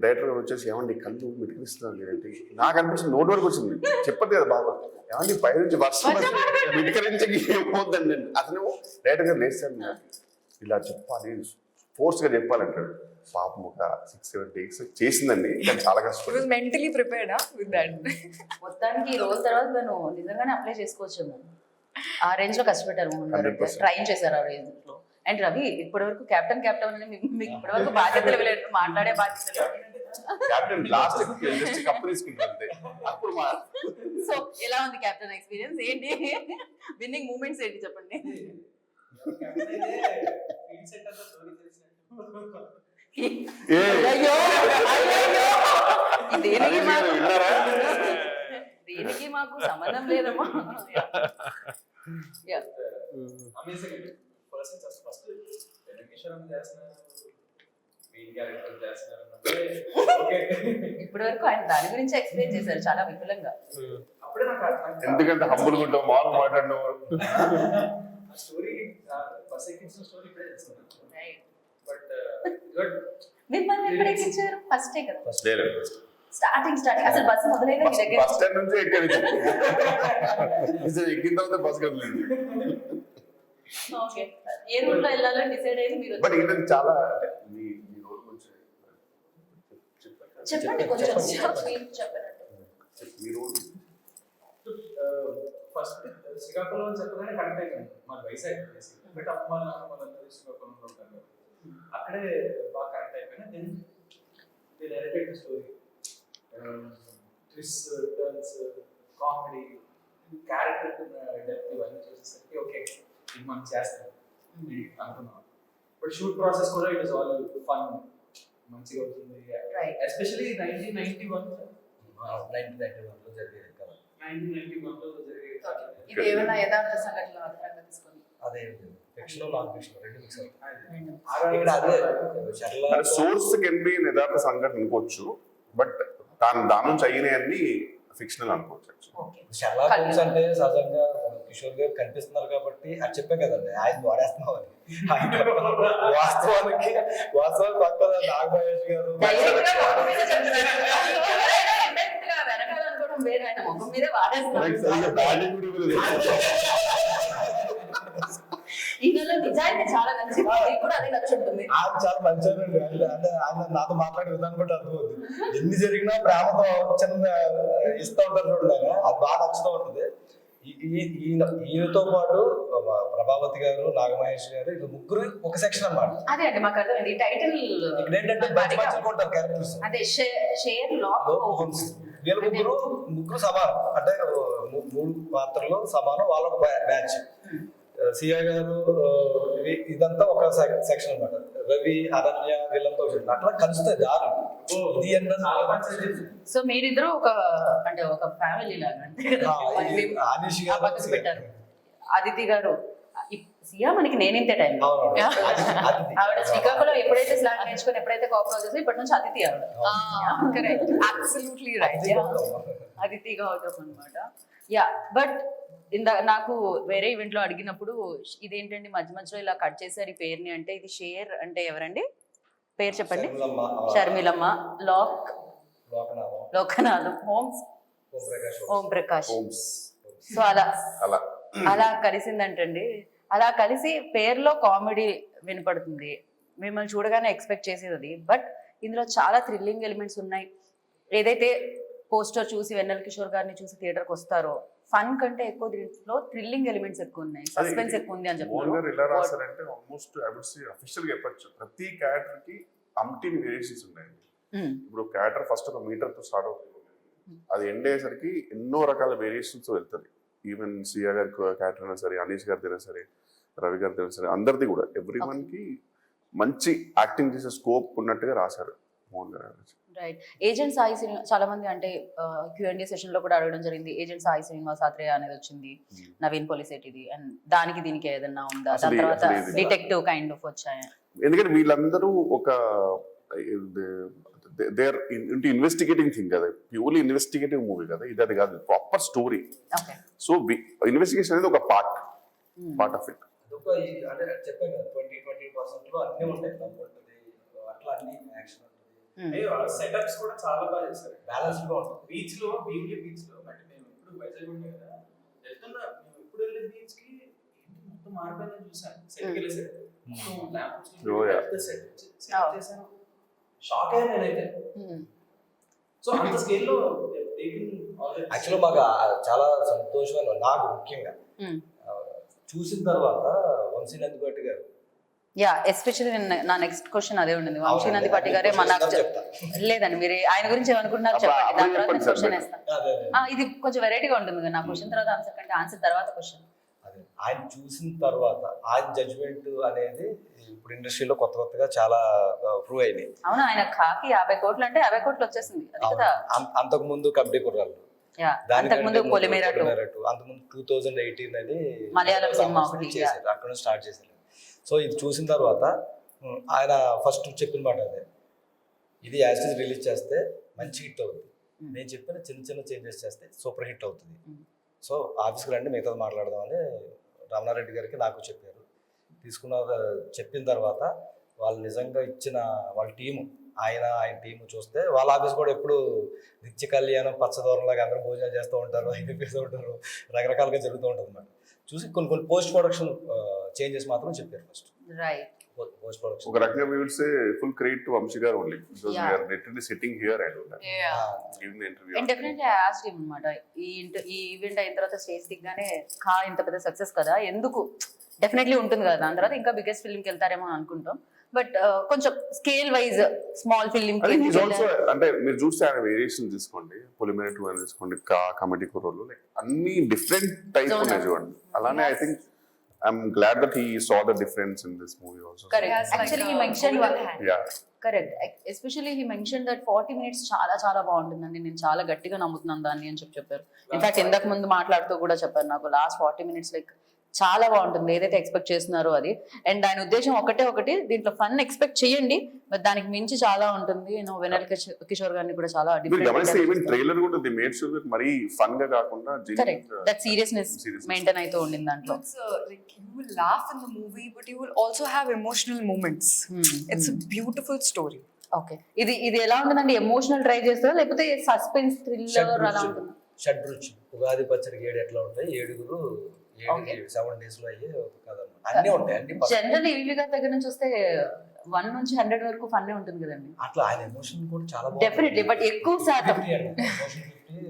డైరెక్టర్ వచ్చేసి ఏమండి కళ్ళు మిటికిస్తున్నాను లేదంటే నాకు అనిపించింది నోటి వరకు వచ్చింది. చెప్పదు కదా బాబా, ఏమండి పై నుంచి వర్షం మిటికరించి ఏమవుతుందండి. అతను డైరెక్టర్ గారు లేస్తాను ఇలా చెప్పాలి, ఫోర్స్గా చెప్పాలంటాడు. పాపం ఒక 6-7 takes చేసిందండి, కానీ చాలా కష్టం. was mentally prepared with that. మొత్తానికి ఈ రోజు తర్వాత నేను నిజంగానే అప్లై చేసుకోవచ్చు. ఆ రేంజ్ లో కష్టపెట్టారు మోహన్ గారు, 100%. ట్రైన్ చేశారు ఆ రేంజ్ లో. అండ్ రవి ఇప్పటి వరకు కెప్టెన్ అని మీకు ఇప్పటి వరకు బాధ్యతలు ఇవ్వలేదు, మాట్లాడే బాధ్యతలు. క్యాప్టెన్ లాస్ట్ కప్పు తీసుకుంటుంది. అప్పుడు మా సో ఎలా ఉంది కెప్టెన్ ఎక్స్పీరియన్స్? ఏంటి విన్నింగ్ మూమెంట్స్ ఏంటి చెప్పండి. అయ్యో, అయ్యయ్యో. దేనికి మాకు దేనికి మాకు సంబంధం లేదమ్మా. Yeah. అమేజింగ్ అండి. ఫస్ట్ వెంకటేశ్వరం చేస్తున్నారు, మెయిన్ క్యారెక్టర్ చేస్తున్నారు అంటే ఓకే. ఇప్పటి వరకు ఆయన దాని గురించి ఎక్స్ప్లెయిన్ చేశారు చాలా విపులంగా. అప్పుడే నాకు ఎందుకంటే హంబుల్ గుంటాం, మామూలు మాట్లాడినాం. ఆ స్టోరీ బస్ ఎక్కించిన స్టోరీ ఇప్పుడే తెలుసుకున్నాను. But good. మిమ్మల్ని ఎక్కడ ఎక్కించారు? ఫస్టే కదా, స్టార్టింగ్ అసలు బస్సు మొదలైన మీ దగ్గర బస్ స్టాండ్ నుంచి ఎక్కిన తర్వాత బస్ కదలేదు. ఓకే, ఏ రూట్ లో వెళ్ళాలో డిసైడ్ అయ్యి మీరు బట్ ఇది చాలా మీ రోల్ గురించి చెప్పండి కొంచెం. చెప్పండి మీ రోల్. ఫస్ట్ శ్రీకాకుళం అని చెప్పగానే కనెక్ట్ అయ్యాను. మన వైజాగ్ బట్ అమ్మ వాళ్ళందరూ శ్రీకాకుళంలో ఉంటారు, అక్కడే బాగా కనెక్ట్ అయిపోయినా. Then they directed the story, twist turns, comedy, character depth ఇవన్నీ చూసేసరికి ఓకే ఇది మనం చేస్తాం అనుకున్నాం. బట్ షూట్ ప్రాసెస్ కూడా ఇట్ ఇస్ ఆల్ ఫన్, మంచిగా అవుతుంది. ఎస్పెషల్లీ 1991 1991లో జరిగేది కదా. 1991లో జరిగే ఇది ఏమైనా యథార్థ సంఘటనలు ఆధారంగా తీసుకొని అదే ఫిక్షన్ నాన్ ఫిక్షన్ రెండు మిక్స్ అవుతాయి ఇక్కడ. అదే షర్లాక్ సోర్స్ కెన్ బి యథార్థ సంఘటన అనుకోవచ్చు, బట్ దాని నుంచి అయినవన్నీ ఫిక్షనల్ అనుకోవచ్చు. షర్లాక్ హోమ్స్ అంటే సహజంగా కిషోర్ గారు కనిపిస్తున్నారు కాబట్టి అది చెప్పే కదండి ఆయన వాడేస్తున్నాం అని. వాస్తవానికి పక్కన నాగమహేష్ గారు వెనకాలనుకోవడం వేరే, ఆయన ముఖం మీదే వాడేస్తారు. ఈయనలో నిజాయితీ చాలా నచ్చింది, మీకు కూడా అదే నచ్చుంటుంది. ఆయన చాలా మంచివారండి. అంటే ఆయన నాతో మాట్లాడే విధానం బట్టి అర్థమవుతుంది. ఎన్ని జరిగినా ప్రేమతో చిన్న ఇస్తూ ఉంటారు చూడండి, ఆయన అది బాగా నచ్చుతూ ఉంటుంది. ఈయనతో పాటు ప్రభావతి గారు, నాగమహేష్ గారు, ఇది ముగ్గురు ఒక సెక్షన్ అన్నమాట. అదే అండి మాకు అర్థమైంది. టైటిల్ ఇక్కడ ఏంటంటే మంచి క్యారెక్టర్స్ అదే షేర్ లాక్ హోమ్స్. వీళ్ళ ముగ్గురు సమానం, అంటే 3 పాత్రలు సమానం. వాళ్ళ ఒక బ్యాచ్. సియా గారు ఇదంతా ఒక సెక్షన్ అన్నమాట. రవి, అనన్య వీళ్ళంతా అట్లా కలుస్తాయి దారు. సో మీరిద్దరు ఒక అంటే ఒక ఫ్యామిలీ లాగా అంటే ఆనిష్ గారు పెట్టారు. అదితి గారు సియా మనకి నేనింతే టైం అవునవును. అది ఆవిడ శ్రీకాకుళం ఎప్పుడైతే స్లాంగ్ నేర్చుకుని ఎప్పుడైతే కోపం చేసి ఇప్పటి నుంచి అతిథి ఆవిడ Correct. Absolutely right. అది అతిథి గౌతమ్ అనమాట. యా బట్ నాకు వేరే ఈవెంట్ లో అడిగినప్పుడు ఇదేంటండి మధ్య మధ్యలో ఇలా కట్ చేశారు ఈ పేరుని అంటే ఇది షేర్ అంటే ఎవరండి పేరు చెప్పండి. శర్మిలమ్మ, షర్మిలమ్మ, Lokanatham, Lokanatham, homes Om Prakash. Om Prakash. Homes so అలా అలా అలా కలిసిందంటండి. అలా కలిసి పేరులో కామెడీ వినపడుతుంది, మిమ్మల్ని చూడగానే ఎక్స్పెక్ట్ చేసేది అది. బట్ ఇందులో చాలా థ్రిల్లింగ్ ఎలిమెంట్స్ ఉన్నాయి. ఏదైతే పోస్టర్ చూసి వెన్నెల కిషోర్ గారిని చూసి థియేటర్కి వస్తారో ఫన్ కంటే ఎక్కువ దీంట్లో థ్రిల్లింగ్ ఎలిమెంట్స్ ఎక్కువ ఉన్నాయి, సస్పెన్స్ ఎక్కువ ఉంది అని మోహన్ గారు ఎలా చెప్పారు. రాశారంటే almost I would say official గా చెప్పొచ్చు ప్రతి క్యారెక్టర్ కి అంటీన్ వేరియేషన్స్ ఉన్నాయండి. ఇప్పుడు క్యారెక్టర్ ఫస్ట్ ఒక మీటర్ తో స్టార్ట్ అవుతుంది, అది ఎండ్ అయ్యేసరికి ఎన్నో రకాల వేరియేషన్స్ వెళ్తుంది. ఈవెన్ సియా గారి క్యారెక్టర్ అయినా సరే, అనీష్ గారిది అయినా సరే, రవి గారిది అయినా సరే, అందరిది కూడా ఎవ్రీ వన్ కి మంచి యాక్టింగ్ చేసే స్కోప్ ఉన్నట్టుగా రాశారు మోహన్ గారు. రైట్. ఏజెంట్ సాయి శ్రీనివాస్ చాలా మంది అంటే Q&A సెషన్ లో కూడా అడగడం జరిగింది, ఏజెంట్ సాయి శ్రీనివాస్ ఆత్రేయ అనేది వచ్చింది, నవీన్ పోలిసెట్టిది, అండ్ దానికి దీనికి ఏదన్నా ఉందా, దాని తర్వాత డిటెక్టివ్ కైండ్ ఆఫ్ వచ్చాయా? ఎందుకంటే వీళ్ళందరూ ఒక they are into investigating thing కదా, ప్యూర్లీ ఇన్వెస్టిగేటివ్ మూవీ కదా ఇది, అది కాదు proper story. Okay. So investigation అనేది ఒక పార్ట్ ఆఫ్ ఇట్. అదొక అంటే చెప్పాను కదా 20% లో అన్నీ ఉంటాయి, తప్పు ఉంటుంది అట్లా అన్ని యాక్షన్ ఉంటుంది, సెటప్స్ కూడా చాలా బాగా చేశారు. బ్యాలెన్స్ గా ఉంటుంది. బీచ్ లో భీమిలి బీచ్ లో అంటే మేము ఇప్పుడు వైజాగ్ ఉండే కదా వెళ్తున్నా, మేము ఇప్పుడు వెళ్ళే బీచ్ కి ఏంటి మొత్తం మారిపోయిందని చూసాను. సెట్కి వెళ్ళేసరికి Oh, yeah. సెట్ చేశాను, షాక్ అయ్యాను నేనైతే. సో అంత స్కేల్లో యాక్చువల్గా మాకు చాలా సంతోషమైన, నాకు ముఖ్యంగా చూసిన తర్వాత వంశీ నందిపాటి గారు, యా ఎస్పెషల్లీ నా నెక్స్ట్ క్వశ్చన్ అదే ఉండింది. వంశీ నందిపాటి గారే నాకు చెప్తా. లేదండి మీరు ఆయన గురించి ఏమనుకుంటున్నారు చెప్పండి, దాని తర్వాత నేను క్వశ్చన్ వేస్తాను. అదే ఇది కొంచెం వెరైటీగా ఉంటుంది కదా, నా క్వశ్చన్ తర్వాత ఆన్సర్ కంటే ఆన్సర్ తర్వాత క్వశ్చన్. అదే ఆయన చూసిన తర్వాత ఆయన జడ్జ్మెంట్ అనేది ఇప్పుడు ఇండస్ట్రీలో కొత్తగా చాలా ప్రూవ్ అయినాయి. అవును, ఆయన కాకి 50 కోట్లు అంటే 50 కోట్లు వచ్చేసింది అది కదా. అంతకు ముందు కబడ్డీ కుర్రాళ్ళు, యా అంతకుముందు పొలిమేర 2, అంతకుముందు 2018 అని మలయాళం సినిమా ఒకటి చేశారు, అక్కడ నుంచి స్టార్ట్ చేశారు. సో ఇది చూసిన తర్వాత ఆయన ఫస్ట్ చెప్పిన మాట అదే, ఇది యాజ్ రిలీజ్ చేస్తే మంచి హిట్ అవుతుంది, నేను చెప్పిన చిన్న చిన్న చేంజెస్ చేస్తే సూపర్ హిట్ అవుతుంది. సో ఆఫీస్కి రండి మిగతాది మాట్లాడదామని రమణారెడ్డి గారికి నాకు చెప్పారు. చెప్పిన తర్వాత వాళ్ళు నిజంగా ఇచ్చిన వాళ్ళ టీము, ఆయన టీము చూస్తే వాళ్ళ ఆఫీస్ కూడా ఎప్పుడు నిత్య కళ్యాణం పచ్చదూరంలాగా అందరూ భోజనాలు చేస్తూ ఉంటారు, అయిపోతూ ఉంటారు, రకరకాలుగా జరుగుతూ ఉంటుంది అన్నమాట. చూసి కొన్ని పోస్ట్ ప్రొడక్షన్ చేంజెస్ మాత్రం చెప్పారు ఫస్ట్. రైట్. పోస్ట్ ప్రొడక్షన్ ఒక రకంగా we would say full credit to Vamsi గారు only because we are literally sitting here and giving the interview. And definitely I asked him అన్నమాట, ఈ ఈవెంట్ అయిన తర్వాత స్టేజ్ దిగ్గానే ఇంత పెద్ద సక్సెస్ కదా, ఎందుకు డెఫినెట్లీ ఉంటుంది కదా, దాని తర్వాత ఇంకా బిగ్గెస్ట్ ఫిల్మ్కి వెళ్తారేమో అని అనుకుంటాం. బట్ కొంచెం స్కేల్ వైజ్ స్మాల్ ఫిల్మ్ అంటే మీరు చూస్తే ఆయన వేరియేషన్ తీసుకోండి, పొలిమేర 2 అని తీసుకోండి, కమెడీ కుర్రోళ్ళు, లైక్ అన్ని డిఫరెంట్ టైప్ ఉన్నాయి చూడండి. అలానే I think I'm glad that he saw the difference in this movie also. Correct. Actually he mention yeah correct, especially he mention that 40 minutes చాలా చాలా బాగుంటుందండి, నేను చాలా గట్టిగా నమ్ముతున్నాను దాన్ని అని చెప్పారు. ఇన్ఫాక్ట్ ఇంతకు ముందు మాట్లాడుతూ కూడా చెప్పారు నాకు, లాస్ట్ 40 minutes లైక్ చాలా బాగుంటుంది ఏదైతే ఎక్స్పెక్ట్ చేస్తున్నారో అది. అండ్ ఆయన ఉద్దేశం ఒకటే, దీంట్లో ఫన్ ఎక్స్పెక్ట్ చేయండి, బట్ దానికి మించి చాలా ఉంటుంది. వెన్నెల కిషోర్ గారిని కూడా చాలా ఈవెన్ ట్రైలర్ కూడా ది మేడ్ షూర్ మరీ ఫన్ గా కాకుండా కరెక్ట్ దట్ సీరియస్నెస్ మెయింటైన్ అవుతూ ఉండింది దాంట్లో. Like you will laugh in the movie, but you will also have emotional moments. It's a beautiful story. Okay. ఇది ఎలా ఉంటుందండి, ఎమోషనల్ డ్రైవ్ చేస్తారా లేకపోతే సస్పెన్స్ థ్రిల్లర్ అలా ఉంటుందా? షడ్రుచులు, ఉగాది పచ్చడి 7 ఎట్లా ఉంటాయి, 7 days లో అయ్యే కథ అన్నీ ఉంటాయి. అన్ని జనరల్లీ ఈవీ గారి దగ్గర నుంచి వస్తే 1 నుంచి 100 వరకు ఫన్నే ఉంటుంది కదండి. అట్లా ఆయన ఎమోషన్ కూడా చాలా డెఫినెట్లీ, బట్ ఎక్కువ శాతం. 50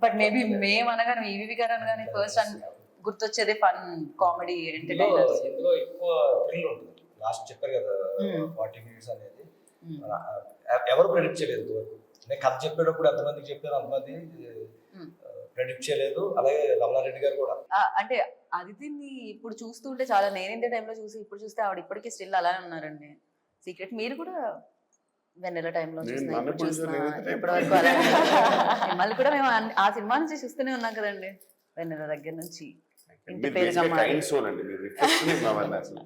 బట్ మేబీ మేము అనగానే ఈవీ గారు అనగానే ఫస్ట్ గుర్తొచ్చేది ఫన్, కామెడీ, ఎంటర్టైనర్. ఇందులో ఎక్కువ థ్రిల్ ఉంటుంది. లాస్ట్ చెప్పారు కదా 40 minutes అనేది, ఎవరు ప్రెడిక్ట్ చేయలేదు ఇంతవరకు. నేను కథ చెప్పేటప్పుడు ఎంతమందికి చెప్పారు, అంతమంది ప్రెడిక్ట్ చేయలేదు. అలాగే రమణారెడ్డి గారు కూడా. అంటే అదితిని ఇప్పుడు చూస్తుంటే చాలా, నేను ఇంత టైంలో చూసి ఇప్పుడు చూస్తే ఆవిడ ఇప్పటికీ స్టిల్ అలానే ఉన్నారండి. సీక్రెట్ మీరు కూడా వెన్నెల టైంలో చూసిన ఇప్పటివరకు అలానే మిమ్మల్ని కూడా మేము ఆ సినిమా నుంచి చూస్తూనే ఉన్నాం కదండి, వెన్నెల దగ్గర నుంచి. ఇంటి పేరుగా మారి కైండ్ సోల్ అండి, మీరు రిఫ్లెక్షన్ అవన్నీ అసలు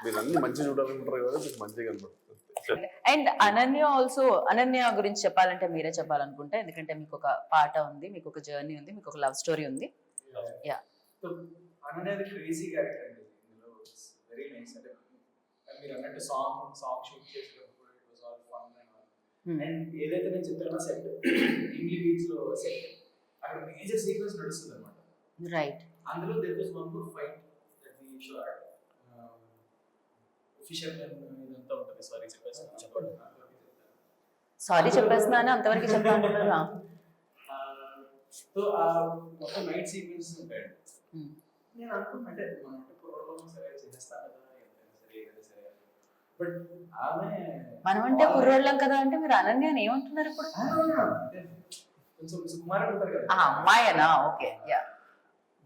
మీరు అన్ని మంచి చూడాలనుకుంటారు కదా, మీకు మంచిగా కనపడుతుంది. అండ్ అనన్య గురించి చెప్పాలంటే మీరే చెప్పాలనుకుంటే, ఎందుకంటే మీకు ఒక పాట ఉంది, మీకు ఒక జర్నీ ఉంది, మీకు ఒక లవ్ స్టోరీ ఉంది. యా, సో అనేది క్రేజీ క్యారెక్టర్ అండి ఇందులో. Very nice. అంటే మీరు అన్నట్టు సాంగ్ షూట్ చేసేటప్పుడు it was all fun and ఏదైతే నేను చెప్తున్నా సెట్ ఇంగ్లీ బీచ్ లో సెట్, అక్కడ మేజర్ సీక్వెన్స్ నడుస్తుంది అనమాట. రైట్. అందులో there was one more fight that we shot. Fishermen ఇదంతా ఉంటుంది. సారీ చెప్పండి. సారీ చెప్పేస్తున్నాను, అంతవరకు చెప్పాలనుకున్నారా? సో మొత్తం నైట్ సీక్వెన్స్ ఉంటాయి. నేను అనుకున్నా అంటే మనం అంటే పూర్వంలో సరే చేస్తాను కదా, ఎంతైనా సరే. బట్ ఆమె మనం అంటే కుర్రోళ్ళం కదా అంటే మీరు అనన్య అని ఏమంటున్నారు ఇప్పుడు? కొంచెం సుకుమార్ ఉంటారు కదా, ఆ అమ్మాయేనా? Okay, yeah.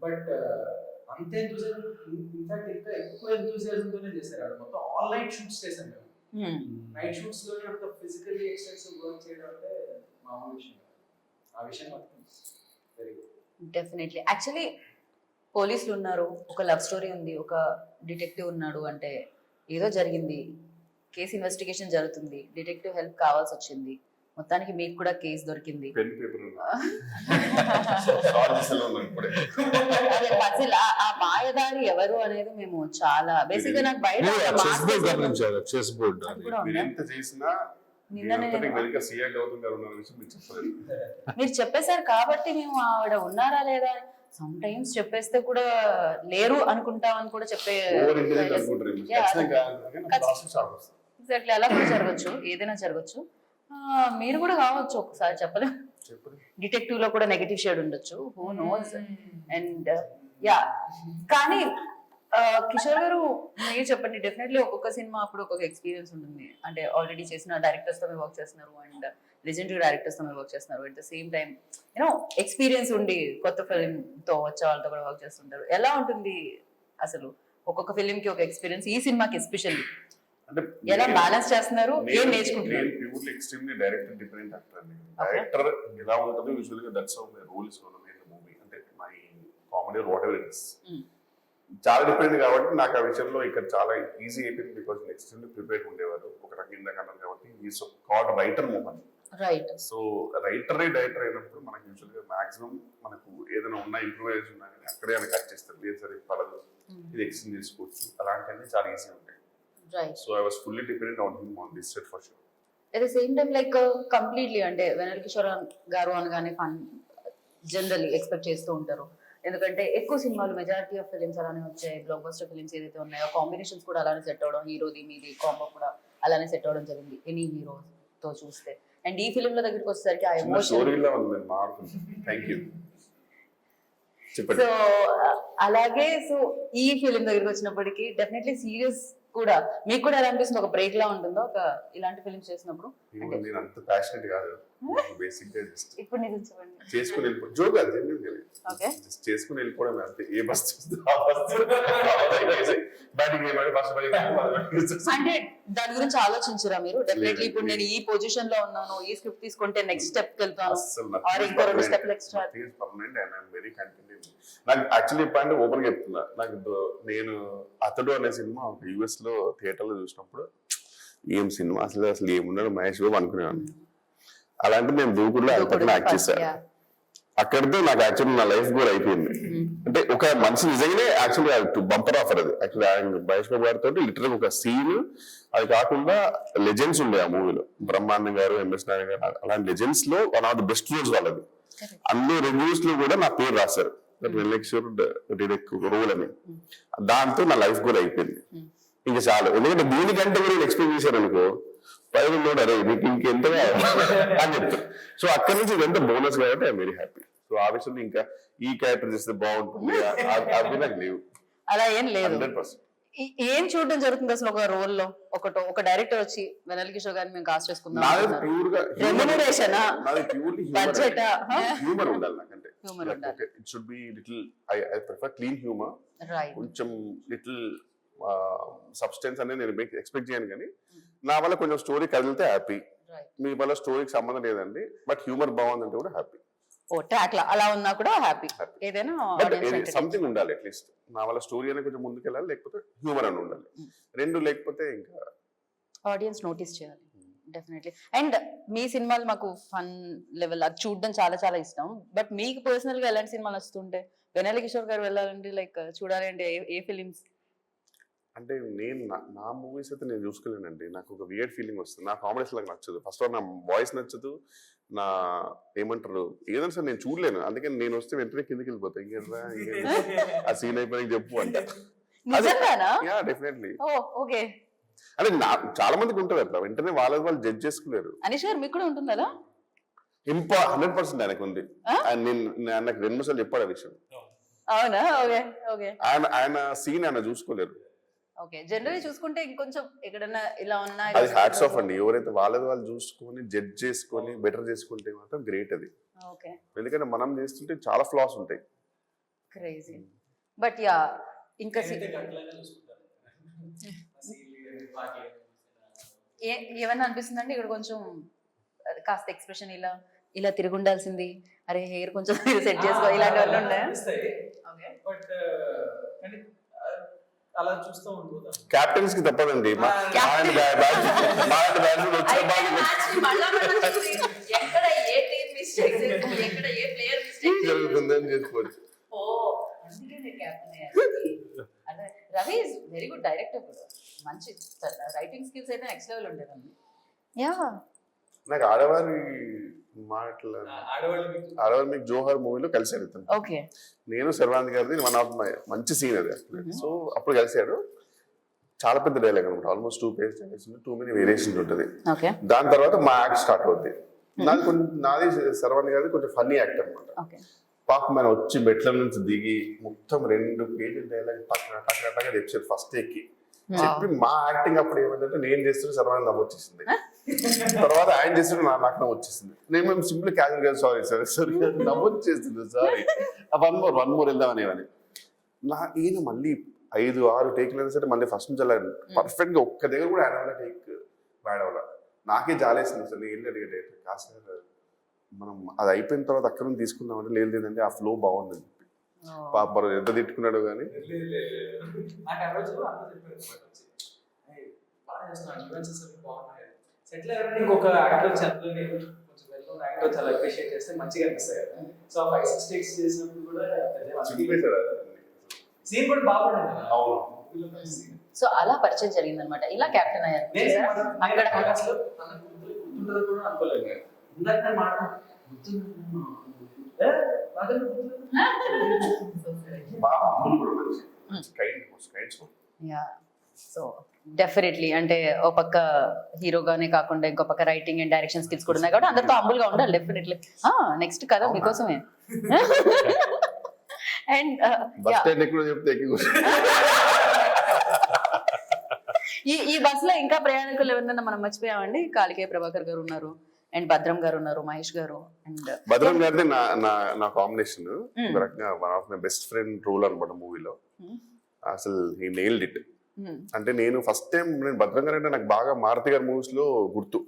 బట్ అంత ఎంతూజియాజం, ఇన్ఫాక్ట్ ఇంకా ఎక్కువ ఎంతూజియాజంతోనే చేశారు. ఆవిడ మొత్తం ఆల్ నైట్ షూట్స్ చేశాను మేము. నైట్ షూట్స్ లోనే అంత ఫిజికల్లీ ఎక్స్టెన్సివ్ వర్క్ చేయడం అంటే మామూలు విషయం. ఆ విషయం మాత్రం వెరీ గుడ్. డెఫినెట్లీ. యాక్చువల్లీ పోలీసులు ఉన్నారు, ఒక లవ్ స్టోరీ ఉంది, ఒక డిటెక్టివ్ ఉన్నాడు అంటే ఏదో జరిగింది, కేసు ఇన్వెస్టిగేషన్ జరుగుతుంది, డిటెక్టివ్ హెల్ప్ కావాల్సి వచ్చింది, మొత్తానికి మీకు కూడా కేసు దొరికింది. పెన్ పేపర్ అదే పజిల్, ఆ మాయదారి ఎవరు అనేది మేము చాలా బేసిక్ గా నాకు బయట చెస్ బోర్డ్ గమనించారు. చెస్ బోర్డ్ అది కూడా మీరు ఉందా? ఎంత చేసినా నిన్ననే వెనుక సీఏ గౌతమ్ గారు ఉన్న విషయం మీరు చెప్పలేదు. మీరు చెప్పేశారు కాబట్టి మేము ఆవిడ ఉన్నారా లేదా సమ్ టైమ్స్ చెప్పేస్తే కూడా లేరు అనుకుంటామని కూడా చెప్పే ఓవర్ ఇంటెలిజెంట్ అనుకుంటారు. ఖచ్చితంగా కానీ ప్రాసెస్ షార్ట్ వస్తుంది. ఎగ్జాక్ట్లీ, అలా కూడా జరగచ్చు, ఏదైనా జరగచ్చు. మీరు కూడా కావచ్చు, ఒకసారి చెప్పలేం. డిటెక్టివ్ లో కూడా నెగటివ్ షేడ్ ఉండొచ్చు, హూ నోస్. అండ్ యా, కానీ కిషోర్ గారు మీరు చెప్పండి, డెఫినెట్లీ ఒక్కొక్క సినిమా అప్పుడు ఒక్కొక్క ఎక్స్పీరియన్స్ ఉంటుంది. అంటే ఆల్రెడీ చేసిన డైరెక్టర్స్ తో మీరు వర్క్ చేస్తున్నారు అండ్ లెజెండరీ డైరెక్టర్స్ తో మీరు వర్క్ చేస్తున్నారు. At the same time you know experience ఉండి కొత్త ఫిలిం తో వచ్చే వాళ్ళతో కూడా వర్క్ చేస్తుంటారు. ఎలా ఉంటుంది అసలు ఒక్కొక్క ఫిలిం కి ఒక ఎక్స్పీరియన్స్, ఈ సినిమాకి ఎస్పెషల్లీ అంటే ఎలా బ్యాలెన్స్ చేస్తున్నారు, ఏం నేర్చుకుంటున్నారు? నేను purely extremely director dependent actor అండి. డైరెక్టర్ ఎలా ఉంటుందో యూజువల్ గా that's how my role is gonna be in the movie. అంటే my comedy whatever it is చాలా డిపెండ్ కాబట్టి నాకు ఆ విషయంలో ఇక్కడ చాలా ఈజీ అయిపోయింది. బికాస్ ఎక్స్ట్రీమ్లీ ప్రిపేర్డ్ ఉండేవారు. ఒక రకంగా అన్నారు కాబట్టి is called writer Mohan. Right. So director అయినప్పుడు మనకి యూజువల్ గా మాక్సిమం మనకు ఏదైనా ఉన్న ఇంప్రూవైజ్ ఉన్నా కానీ అక్కడే ఆయన కట్ చేస్తారు. లేదు సరే పడదు, ఇది ఎక్స్టెండ్ చేసుకోవచ్చు, అలాంటివన్నీ చాలా ఈజీ ఉంటాయి. Right. So I was fully dependent on him on this set for sure. At the same time, like completely అంటే వెనల్ కిషోర్ గారు అనగానే ఫన్ జనరల్లీ ఎక్స్పెక్ట్ చేస్తూ ఉంటారు. ఎందుకంటే ఎక్కువ సినిమాలు మెజారిటీ ఆఫ్ ఫిలిమ్స్ అలానే వచ్చాయి. బ్లాక్ బస్టర్ ఫిలిమ్స్ ఏదైతే ఉన్నాయో కాంబినేషన్స్ కూడా అలానే సెట్ అవడం, హీరోది మీది కాంబో కూడా అలానే సెట్ అవడం జరిగింది ఎనీ హీరో తో చూస్తే. అండ్ ఈ ఫిలిం లో దగ్గరికి వచ్చేసరికి ఆ ఎమోషన్. Thank you. సో అలాగే సో ఈ ఫిలిం దగ్గరికి వచ్చినప్పటికీ డెఫినెట్లీ సీరియస్ కూడా మీకు కూడా ఎలా అనిపిస్తుంది? ఒక బ్రేక్ లా ఉంటుందో ఒక ఇలాంటి ఫిలిమ్స్ చేసినప్పుడు? నేను అంత ప్యాషనెట్ కాదు బేసిక్ గా, జస్ట్ ఇప్పుడు నిజం చెప్పండి. చేసుకుని వెళ్ళిపో జోక్ అది ఓకే, జస్ట్ చేసుకుని వెళ్ళిపోవడం అంతే. ఏ బస్ చూస్తే ఆ బస్ అంటే దాని గురించి ఆలోచించరా మీరు? డెఫినెట్లీ ఇప్పుడు నేను ఈ పొజిషన్ లో ఉన్నాను, ఈ స్క్రిప్ట్ తీసుకుంటే నెక్స్ట్ స్టెప్ కి వెళ్తాను, ఆర్ ఇంకో 2 స్టెప్లు extra. Permanent and I'm very content. నాకు యాక్చువల్లీ చెప్పాలంటే ఓపెన్ గా చెప్తున్నా, నాకు నేను అతడు అనే సినిమా ఒక యూఎస్ లో థియేటర్ లో చూసినప్పుడు ఏం సినిమా అసలు ఏమున్నాడు మహేష్ బాబు అనుకునేవాడిని. అలాంటి నేను దూకుడులో అల్పట్న యాక్ట్ చేశాను. అక్కడితో నాకు యాక్చువల్లీ నా లైఫ్ కూడా అయిపోయింది. అంటే ఒక మనిషి నిజంగానే యాక్చువల్లీ బంపర్ ఆఫర్ అది. యాక్చువల్లీ మహేష్ బాబు గారితో లిటరల్ ఒక సీన్, అది కాకుండా లెజెండ్స్ ఉండే ఆ మూవీలో, బ్రహ్మానందం గారు, ఎంఎస్ నారాయణ గారు, అలాంటి లెజెండ్స్ లో one of the best roles వాళ్ళది. అన్ని రివ్యూస్ లో కూడా నా పేరు రాశారు, రోల్ అని. దాంతో నా లైఫ్ కూడా అయిపోయింది. ఇంకా చాలు. ఎందుకంటే దీనికంటే కూడా ఎక్స్పెక్ట్ చేశారు అనుకో, పైన కూడా అరే మీకు ఇంకెంతగా అని చెప్తారు. సో అక్కడి నుంచి ఇదంతా బోనస్ కాబట్టి ఐఎమ్ వెరీ హ్యాపీ. సో ఆ విషయంలో ఇంకా ఈ క్యారెక్టర్ చేస్తే బాగుంటుంది అవి నాకు లేవు. అలా ఏం లేదు. 100%. ఏం చూడడం జరుగుతుంది అసలు ఒక రోల్ లో? ఒక డైరెక్టర్ వచ్చి వెనల్ కిషోర్ గారిని మేము కాస్ట్ చేసుకుందాం, రెమ్యునరేషన్, బడ్జెట్, హ్యూమర్ ఉండాలి నాకంటే. It should be little, I prefer clean humour. కొంచెం లిటిల్ సబ్స్టెన్స్ అనేది నేను ఎక్స్పెక్ట్ చేయను, కానీ నా వల్ల కొంచెం స్టోరీ కదిలితే హ్యాపీ. మీ వల్ల స్టోరీకి సంబంధం లేదండి, బట్ హ్యూమర్ బాగుందంటే కూడా హ్యాపీ. ఓ ట్రాక్ లా అలా ఉన్నా కూడా హ్యాపీ. ఏదైనా బట్ ఆడియన్స్ సంథింగ్ ఉండాలి అట్లీస్ట్. నా వల్ల స్టోరీ అనేది కొంచెం ముందుకెళ్ళాలి, లేకపోతే హ్యూమర్ అని ఉండాలి. రెండు లేకపోతే ఇంకా ఆడియన్స్ నోటీస్ చేయాలి డెఫినెట్లీ. అండ్ మీ సినిమాలు మాకు ఫన్ లెవెల్ అది చూడడం చాలా చాలా ఇష్టం. బట్ మీకు పర్సనల్ గా ఎలాంటి సినిమాలు వస్తుంటే వెన్నెల కిషోర్ గారు వెళ్ళాలంటే లైక్ చూడాలి అంటే ఏ ఫిలిమ్స్? అంటే నేను నా మూవీస్ అయితే నేను చూసుకోలేనండి. నాకు ఒక వియర్డ్ ఫీలింగ్ వస్తుంది. నా కామెడీస్ నాకు నచ్చదు. ఫస్ట్ ఆఫ్ ఆల్ నా వాయిస్ నచ్చదు, నా ఏమంటారు ఏదైనా సరే నేను చూడలేను. అందుకని నేను వస్తే వెంటనే కిందకి వెళ్ళిపోతా. ఇంకేంటా ఆ సీన్ అయిపోయి చెప్పు అంటే నిజంగానా? Yeah definitely. Oh okay. అంటే చాలా మందికి ఉంటుంది అట్లా, వెంటనే వాళ్ళు జడ్జ్ చేసుకోలేరు. అనీష్ గారు మీకు కూడా ఉంటుంది అలా? 100% ఆయనకు ఉంది. నేను నాకు 2 సార్లు చెప్పాడు ఆ విషయం. అవునా? Okay okay. ఆయన సీన్ ఆయన చూసుకోలేరు. ఓకే. జనరల్లీ చూసుకుంటే ఇంకొంచెం ఎక్కడన్నా ఇలా ఉన్నా అది హ్యాట్స్ ఆఫ్ అండి. ఎవరైతే వాళ్ళు చూసుకొని జడ్జ్ చేసుకొని బెటర్ చేసుకుంటే మాత్రం గ్రేట్ అది. ఓకే. ఎందుకంటే మనం చేస్తుంటే చాలా ఫ్లాస్ ఉంటాయి. క్రేజీ. బట్ యా ఇంకా ఏమన్నా అనిపిస్తుందండి ఇక్కడ కొంచెం కాస్త ఎక్స్ప్రెషన్ ఇలా ఇలా తిరిగి ఉండాల్సింది, అరే హెయిర్ కొంచెం సెట్ చేసుకో, ఇలాంటివన్నీ ఉన్నాయా? బట్ అలా చూస్తూ ఉండిపోతాం. క్యాప్టెన్స్ కి తప్పదండి. జరుగుతుందని చేసుకోవచ్చు. Ravi is very good director కూడా. మంచి రైటింగ్ స్కిల్స్ అయితే నెక్స్ట్ లెవెల్ ఉండేదండి. యా నాకు ఆడవారి ఆడవాళ్ళు మీకు జోహర్ మూవీలో కలిసాడు ఇతను. ఓకే. నేను శర్వానంద్ గారిది వన్ ఆఫ్ మై మంచి సీన్ అది. సో అప్పుడు కలిసాడు. చాలా పెద్ద డైలాగ్ అనమాట, almost 2 pages, too many variations ఉంటుంది. ఓకే. దాని తర్వాత మా యాక్ట్ స్టార్ట్ అవుద్ది. నాది శర్వానంద్ గారిది కొంచెం ఫన్నీ యాక్ట్ అనమాట. ఓకే. పాపం మనం వచ్చి మెట్ల నుంచి దిగి మొత్తం 2 pages డైలాగ్ టక్క చెప్పారు ఫస్ట్ ఎక్కి చెప్పి. మా యాక్టింగ్ అప్పుడు ఏమంటే నేను చేస్తుంటే శర్వానంద్ నవ్వు వచ్చేసింది, తర్వాత ఆయన చేస్తుంటే నాకు నవ్వు వచ్చేసింది. మేము సింపుల్ క్యాజువల్ గా సారీ నవ్వు వచ్చేస్తుంది, సారీ వన్ మోర్ వెళ్దాం అనేవని. ఈయన మళ్ళీ 5-6 టేక్లు అయినా సరే మళ్ళీ ఫస్ట్ నుంచి అలా పర్ఫెక్ట్ గా ఒక్క దగ్గర కూడా ఆయన వల్ల టేక్ బ్యాడ్ అవ్వాల. నాకే జాలేసింది అసలు. నేను అడిగే కాస్త మనం అది అయిపోయిన తర్వాత అక్కడ నుంచి తీసుకుందామంటే లేదంటే ఆ ఫ్లో బాగుందని చెప్పి పాప ఎంత తిట్టుకున్నాడు కానీ. నాకు ఆ రోజు అందరూ చెప్పారు బాగా చేస్తున్నాడు, న్యూయెన్సెస్ అవి బాగున్నాయి. సెటిల్ ఎవరైనా ఇంకొక యాక్టర్ చంద్రుని కొంచెం వెల్ నోన్ యాక్టర్ చాలా అప్రిషియేట్ చేస్తే మంచిగా అనిపిస్తాయి కదా. సో 5-6 takes చేసినప్పుడు కూడా సీన్ కూడా బాగుండేది. అవును. సో అలా పరిచయం జరిగింది అనమాట. ఇలా క్యాప్టెన్ అయ్యారు అక్కడ. అసలు గుర్తుంటుందో కూడా అనుకోలేదు. ఇందాక మాట సో డెఫినెట్లీ అంటే ఒక పక్క హీరోగానే కాకుండా ఇంకో పక్క రైటింగ్ అండ్ డైరెక్షన్ స్కిల్స్ కూడా ఉన్నాయి కాబట్టి అందరితో హంబుల్ గా ఉండాలి డెఫినెట్లీ. నెక్స్ట్ కదా మీకోసమే. అండ్ ఈ బస్ లో ఇంకా ప్రయాణికులు ఎవరినైనా మనం మర్చిపోయామండి. కాళికేయ ప్రభాకర్ గారు ఉన్నారు, అండ్ భద్రం గారు ఉన్నారు, మహేష్ గారు. అండ్ భద్రం గారిది నా కాంబినేషన్ ఒక రకంగా one of my best friend role అనమాట మూవీలో. అసలు హీ నెయిల్డ్ ఇట్. అంటే నేను ఫస్ట్ టైం నేను భద్రం గారు అంటే నాకు బాగా మారుతి గారి మూవీస్ లో గుర్తు.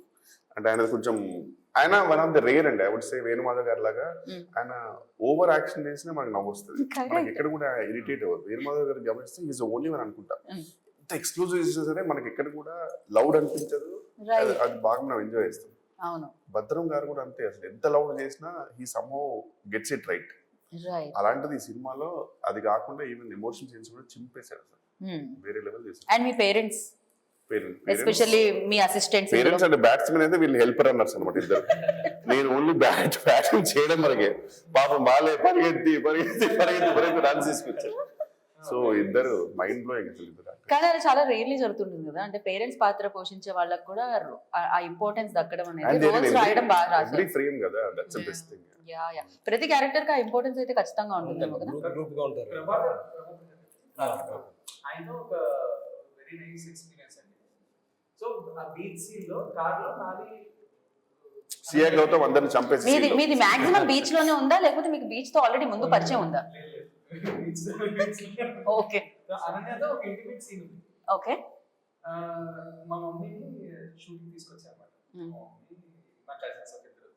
అంటే ఆయన కొంచెం ఆయన వన్ ఆఫ్ ద రేర్ అండి. ఐ వుడ్ సే వేణుమాధవ్ గారి లాగా ఆయన ఓవర్ యాక్షన్ చేసినా మనకు నవ్వు వస్తుంది. మనకి ఎక్కడ కూడా ఇరిటేట్ అవ్వదు. వేణుమాధవ్ గారు గమనిస్తే ఈజ్ ఓన్లీ వన్ అనుకుంటా. ఎంత ఎక్స్క్లూజివ్ చేసినా సరే మనకి ఎక్కడ కూడా లౌడ్ అనిపించదు. అది బాగా మనం ఎంజాయ్ చేస్తాం. భద్రం గారు కూడా అంతే. అసలు ఎంత లౌడ్ చేసినా he somehow gets it right. అలాంటిది ఈ సినిమాలో అది కాకుండా ఈవెన్ ఎమోషన్ సీన్స్ కూడా చింపేశాడు. అసలు వేరే లెవెల్ చేశాడు. And me parents especially me assistants parents అంటే బ్యాట్స్మెన్ అయితే వీళ్ళు హెల్పర్ అన్నర్స్ అనమాట ఇద్దరు. నేను ఓన్లీ బ్యాటింగ్ చేయడం వరకే. పాపం వాళ్ళే పరిగెత్తి రన్స్ తీసుకొచ్చారు. సో ఇద్దరు మైండ్ బ్లోయింగ్ అసలు ఇద్దరు. కానీ అది చాలా రేర్లీ జరుగుతుంటుంది కదా. అంటే పేరెంట్స్ పాత్ర పోషించే వాళ్ళకి కూడా ఆ ఇంపార్టెన్స్ దక్కడం అనేది రోల్స్ రాయడం బాగా రాశారు. ఫ్రేమ్ కదా, దట్స్ ద బెస్ట్ థింగ్. ప్రతి క్యారెక్టర్ కి ఆ ఇంపార్టెన్స్ అయితే ఖచ్చితంగా ఉంటుంది కదా. గ్రూప్ గా ఉంటారు. ఆయన ఒక వెరీ నైస్ ఎక్స్పీరియన్స్ అండి. సో ఆ బీచ్ సీన్ లో కార్ లో నాది సియా గౌతమ్ అందరిని చంపేసి. మీది మాక్సిమం బీచ్ లోనే ఉందా లేకపోతే మీకు బీచ్ తో ఆల్రెడీ ముందు పరిచయం ఉందా? ఓకే. అనన్యతో ఒక ఇంటిమేట్ సీన్ ఉంది. ఓకే. మా మమ్మీని షూటింగ్ తీసుకొచ్చారన్నమాట. మా మమ్మీ మా కజిన్స్ ఒక ఇద్దరు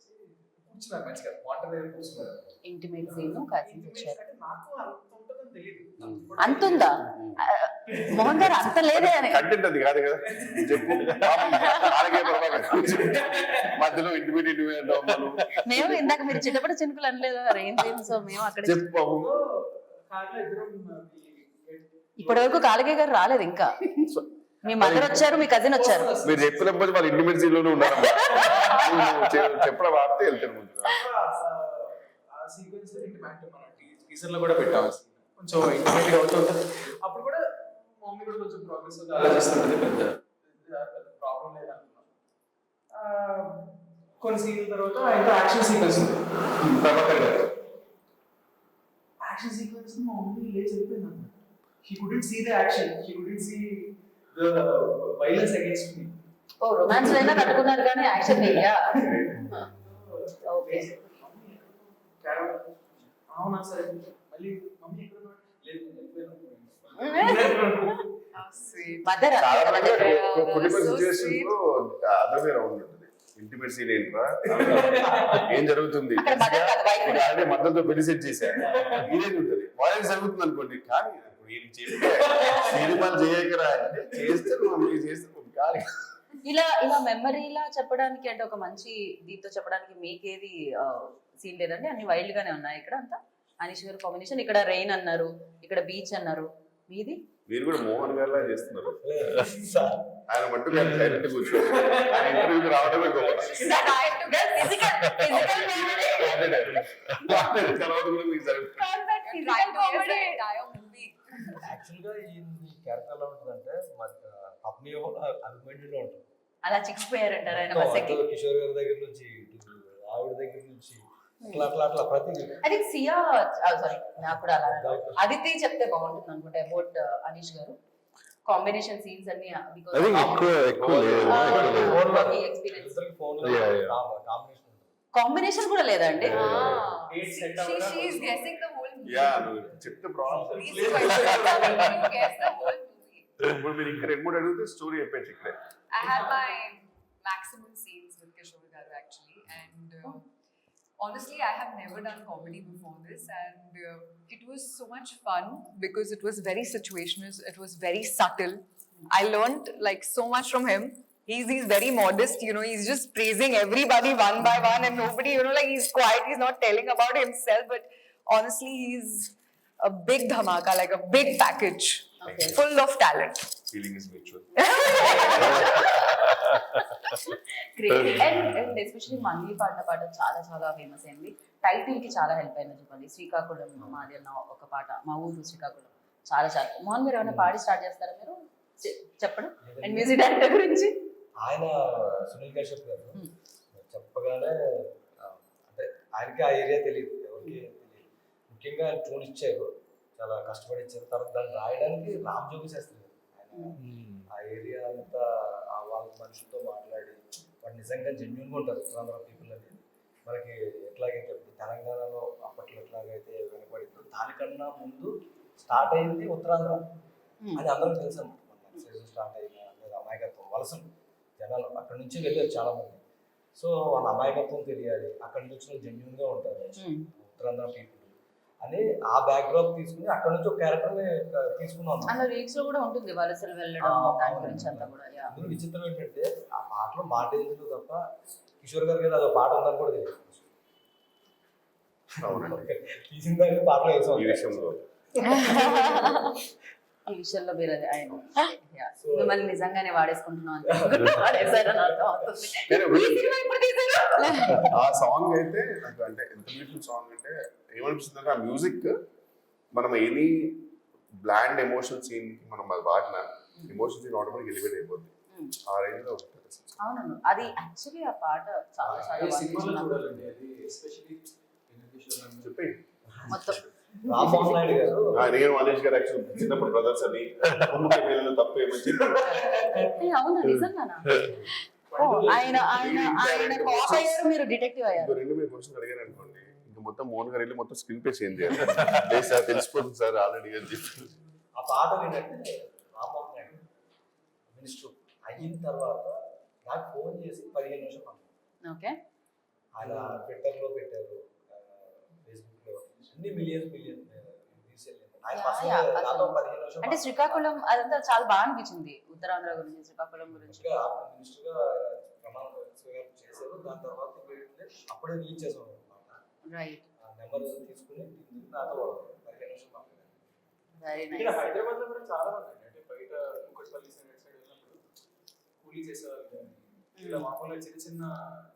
వచ్చి కూర్చున్నారు మంచిగా వాటర్ దగ్గర కూర్చున్నారు. ఇంటిమేట్ సీన్ కజిన్స్ వచ్చారు. అంటే నాకు అంత ఉంటుందని తెలియదు. అంతుందా మోహన్ గారు? అంత లేదే అని. కంటెంట్ అది కాదు కదా చెప్పు. అలాగే బాగా కూర్చుంటే మధ్యలో ఇంటిమీడియట్ మేము ఇందాక మీరు చిన్నప్పటి చినుకులు అనలేదు ఏం సీన్, సో మేము అక్కడ చెప్పు బాబు. కార్లో ఇద్దరం ఇప్పటి వరకు కాళికే గారు రాలేదు ఇంకా. మీ మదర్ వచ్చారు, మీ కజిన్ వచ్చారు. మీరు చెప్పినప్పుడు వాళ్ళు ఇంటిమేట్ లోనే ఉన్నారు. చెప్పడం వాడితే వెళ్తారు ముందు. ఆ సీక్వెన్స్ ఇంటిమేట్ మన టీజర్ లో కూడా పెట్టాం. కొంచెం ఇంటిమేట్ గా అవుతుంటది. అప్పుడు కూడా మమ్మీ కూడా కొంచెం ప్రోగ్రెస్ ఆలోచిస్తుంటది. పెద్ద ప్రాబ్లం లేదనుకున్నాం. కొన్ని సీన్ల తర్వాత ఇంకా యాక్షన్ సీక్వెన్స్ ఉంది ప్రభాకర్ గారు. యాక్షన్ సీక్వెన్స్ మా మమ్మీ లేచి వెళ్ళిపోయింది అన్నమాట. He couldn't see the action. He couldn't see the violence against me. ఓ రొమాన్స్ అయినా కట్టుకున్నారు కానీ యాక్షన్ అయ్యా. ఓకే. అవునా సరే మళ్ళీ మమ్మీ ఎక్కడ లేదు మదర్ కొన్ని సిచ్యువేషన్స్ లో అదర్ వే రౌండ్ ఉంటుంది. ఇంటిమేట్ సీన్ ఏంట్రా, ఏం జరుగుతుంది, అంటే మద్దతుతో పెళ్లి సెట్ చేశారు ఇదేది ఉంటుంది. వాయిస్ జరుగుతుంది అనుకోండి, కానీ సినిమాలు చేయకరా అంటే చేస్తారు కానీ ఇలా ఇలా మెమరీలా చెప్పడానికి అంటే ఒక మంచి దీంతో చెప్పడానికి మీకేది సీన్ లేదండి? అన్ని వైల్డ్ గానే ఉన్నాయి ఇక్కడ అంతా. అనీష్ గారు కాంబినేషన్, ఇక్కడ రెయిన్ అన్నారు, ఇక్కడ బీచ్ అన్నారు, మీది మీరు కూడా మోహన్ గారిలా చేస్తున్నారు. ఆయన మట్టు సైలెంట్ కూర్చోండి, ఆయన ఇంటర్వ్యూకి రావడమే గొప్ప. యాక్చువల్గా ఈ క్యారెక్టర్ ఎలా ఉంటుందంటే అభినయ అభిమన్యులో ఉంటుంది. అలా చిక్కిపోయారంటారు ఆయన మొత్తం బస్సెక్కి. కిషోర్ గారి దగ్గర నుంచి ఆవిడ దగ్గర నుంచి అట్లా అట్లా అట్లా ప్రతి అది సియా సారీ నాకు కూడా అలా అదితి చెప్తే బాగుంటుంది అనుకుంటా అబౌట్ అనీష్ గారు కాంబినేషన్ సీన్స్ అన్ని అది ఎక్కువ లేదు. ఎక్స్పీరియన్స్ ఫోన్ కాంబినేషన్ కాంబినేషన్ కూడా లేదా అండి? She is guessing the whole movie. Yeah నువ్వు చెప్తే problem. Please you guess the whole movie. ఇప్పుడు మీరు ఇంకా 2-3 అడిగితే స్టోరీ చెప్పేసి ఇక్కడే. I had my maximum scenes with Kishore Garu actually, and honestly, I have never done comedy before this, and it was so much fun because it was very situational. It was very subtle. I learned like so much from him. He's very modest, you know. He's just praising everybody one by one, and nobody, you know, like he's quiet. He's not telling about himself, but honestly, he's a big dhamaka, like a big package, Okay. full of talent. Feeling is mutual. And especially Mangli పాడిన పాట చాలా చాలా ఫేమస్ అయింది. టైటిల్ కి చాలా హెల్ప్ అయింది చెప్పండి. శ్రీకాకుళం మాది అన్న ఒక పాట, మా ఊరు శ్రీకాకుళం. చాలా చాలా మోహన్ మీరు ఏమైనా పాడి స్టార్ట్ చేస్తారా మీరు చెప్పడం? అండ్ మ్యూజిక్ డైరెక్టర్ గురించి ఆయన సునీల్ కశ్యప్ గారు చెప్పగానే అంటే ఆయనకి ఆ ఏరియా తెలియదు, ఎవరికి తెలియదు. ముఖ్యంగా ఆయన ట్యూన్ ఇచ్చారు, చాలా కష్టపడి ఇచ్చారు. తర్వాత దాన్ని రాయడానికి రామ్ జోగి శాస్త్రి గారు ఆయన ఆ ఏరియా అంతా వాళ్ళ మనుషులతో మాట్లాడి వాడు నిజంగా జెన్యున్గా ఉంటారు ఉత్తరాంధ్ర పీపుల్ అనేది. మనకి ఎట్లాగైతే తెలంగాణలో అప్పట్లో ఎట్లాగైతే వెనకబడిందో దానికన్నా ముందు స్టార్ట్ అయింది ఉత్తరాంధ్ర అది అందరం తెలుసు. స్టార్ట్ అయిన లేదా అమాయకత్వం వలసలు జనాలు అక్కడి నుంచి వెళ్ళారు చాలా మంది. సో వాళ్ళ అమాయకత్వం తెలియాలి, అక్కడి నుంచి వచ్చిన జెన్యున్గా ఉంటారు ఉత్తరాంధ్ర పీపుల్ అని ఆ బ్యాక్డ్రాప్ తీసుకుని అక్కడ నుంచి ఒక క్యారెక్టర్ని తీసుకున్నాం. అలా రీక్స్ లో కూడా ఉంటుంది వలసలు వెళ్ళడం దాని గురించి అంతా కూడా. అందులో విచిత్రం ఏంటంటే ఆ పాటలో మాట ఎందుకు తప్ప కిషోర్ గారి మీద అదో పాట ఉందని కూడా తెలియదు. తీసిన దానికి పాటలో వేసాం ఈ విషయంలో ఈ విషయంలో మీరు అది ఆయన మిమ్మల్ని నిజంగానే వాడేసుకుంటున్నాం అంటే వాడేసారని అర్థం అవుతుంది. ఈ సినిమా ఇప్పుడు తీశారు. ఆ సాంగ్ అయితే నాకు అంటే ఎంత బ్యూటిఫుల్ సాంగ్ అంటే ఏమనిపిస్తుంది అంటే ఆ మ్యూజిక్ మనం ఎనీ బ్లాండ్ ఎమోషన్ సీన్ మనం అది వాడిన ఎమోషన్ సీన్ ఆటోమేటిక్ ఎలివేట్ అయిపోతుంది. ఆ రేంజ్ లో ఉంటుంది. అవునవును, అది యాక్చువల్లీ ఆ పాట చాలా చాలా సినిమాలో చూడాలండి. అది ఎస్పెషల్లీ చెప్పి మొత్తం రామ్మోహన్ నాయుడు గారు నేను మనీష్ గారు యాక్చువల్ చిన్నప్పుడు బ్రదర్స్ అని పిల్లలు తప్పు ఏమని చెప్పి అవును నిజంగానా? ఓ ఆయన ఆయన ఆయన కాప్ అయ్యారు, మీరు డిటెక్టివ్ అయ్యారు. రెండు మీరు క్వశ్చన్ అడిగారు అనుకోండి, ఇంకా మొత్తం మోహన్ గారు వెళ్ళి మొత్తం స్క్రీన్ పే చేంజ్ చేయాలి. లేదు సార్ తెలిసిపోతుంది సార్ ఆల్రెడీ అని చెప్పి. ఆ పాట ఏంటంటే రామ్మోహన్ నాయుడు మినిస్టర్ అయిన తర్వాత నాకు ఫోన్ చేసి 15 నిమిషాలు ఓకే ఆయన ట్విట్టర్లో పెట్టారు, ఫేస్బుక్లో అన్ని మిలియన్ ఆయన పర్సనల్ నాతో 15 నిమిషాలు అంటే శ్రీకాకుళం అదంతా చాలా బాగా అనిపించింది, ఉత్తరాంధ్ర గురించి, శ్రీకాకుళం గురించి. మినిస్టర్గా ప్రమాణ స్వీకారం చేశారు. దాని తర్వాత అప్పుడే రీచ్ చేసాం అనమాట. రైట్, నెంబర్ తీసుకుని నాతో 15 నిమిషాలు మాట్లాడారు. వెరీ ఇక్కడ నైస్. హైదరాబాద్ లో కూడా చాలా మంది అండి, అంటే బయట కుక్కట్పల్లి సైడ్ వెళ్ళినప్పుడు కూలీ చేసేవాళ్ళు కానీ ఇలా మామూలుగా చిన్న చిన్న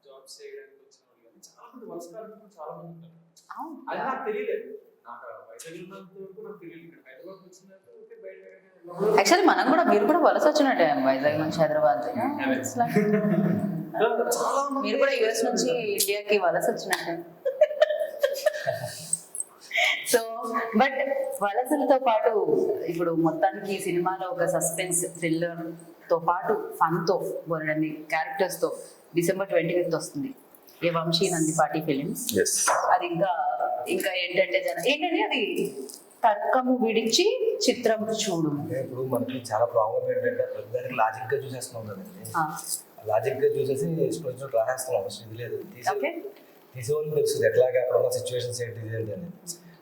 జాబ్స్ చేయడానికి వచ్చిన వాళ్ళు కానీ చాలా మంది వలస కార్మికులు చాలా మంది ఉంటారు. అవును. అది నాకు తెలియలేదు, నాకు వైజాగ్ ఉన్నంత వరకు నాకు తెలియదు. ఇక్కడ హైదరాబాద్ వచ్చినట్టు ఓకే బయట యాక్చువల్లీ మనం కూడా, మీరు కూడా వలస వచ్చినట్టే వైజాగ్ నుంచి హైదరాబాద్. చాలా మీరు కూడా యుఎస్ నుంచి ఇండియాకి వలస వచ్చినట్టే. సో బట్ వలసలతో పాటు ఇప్పుడు మొత్తానికి ఈ సినిమాలో ఒక సస్పెన్స్ థ్రిల్లర్ తో పాటు ఫన్ తో బోలెడన్ని క్యారెక్టర్స్ తో December 25th వస్తుంది ఏ వంశీ నందిపాటి ఫిలిమ్స్. ఎస్, అది ఇంకా ఏంటంటే ఏంటంటే అది తర్కము విడిచి చిత్రం చూడు. అంటే ఇప్పుడు మనకి చాలా ప్రాబ్లం ఏంటంటే ప్రతిదానికి లాజిక్గా చూసేస్తున్నాం కదండి. లాజిక్గా చూసేసి ఇష్టం వచ్చినట్టు రాసేస్తున్నాం. అసలు ఇది లేదు, ఓకే, తీసేవాళ్ళు తెలుస్తుంది ఎట్లాగా అక్కడ ఉన్న సిచ్యువేషన్స్ ఏంటి ఇది అని.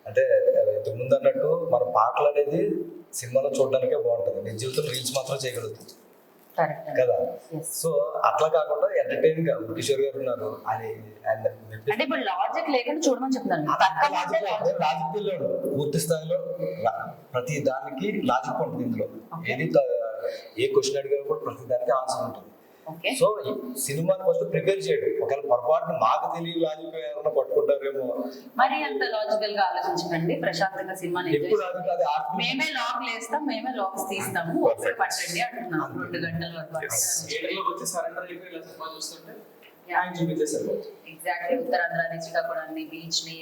అంటే ఇంతకు ముందు అన్నట్టు మన పాటలు అనేది సినిమాలో చూడడానికే బాగుంటుంది, నీ జీవితం రీల్స్ మాత్రం చేయగలుగుతుంది కరెక్ట్ కదా. Yes. సో అట్లా కాకుండా ఎంటర్టైనింగ్ గా కిషోర్ గారు ఉన్నారు అని అంటే ఇప్పుడు లాజిక్ లేకుండా చూడమని చెప్తున్నాను. తర్కం అంటే logic. లాజిక్ వెళ్ళాడు పూర్తి స్థాయిలో. ప్రతి దానికి లాజిక్ ఉంటుంది ఇందులో. ఏది ఏ క్వశ్చన్ అడిగారు కూడా ప్రతి దానికి ఆన్సర్ ఉంటుంది. ఓకే, సో ఈ సినిమాని ఫస్ట్ ప్రిపేర్ చేయడం. ఒకవేళ పొరపాటున మాకు తెలియ లాజిక్ ఏమైనా పట్టుకుంటారేమో, మరి అంత లాజికల్ గా ఆలోచించకండి, ప్రశాంతంగా సినిమాని enjoy ఎప్పుడు చేయండి. అది ఆర్ట్ మేమే లాక్ లేస్తాం, మేమే లాక్స్ తీస్తాము, ఓపిక పట్టండి అంటున్నాం. 2 గంటల వరకు థియేటర్లోకి వచ్చి సరెండర్ అయిపోయి ఇలా సినిమా చూస్తుంటే ఆయన చూపించేసారు. ఎగ్జాక్ట్లీ ఉత్తరాంధ్రాన్ని, శ్రీకాకుళాన్ని, బీచ్ ని,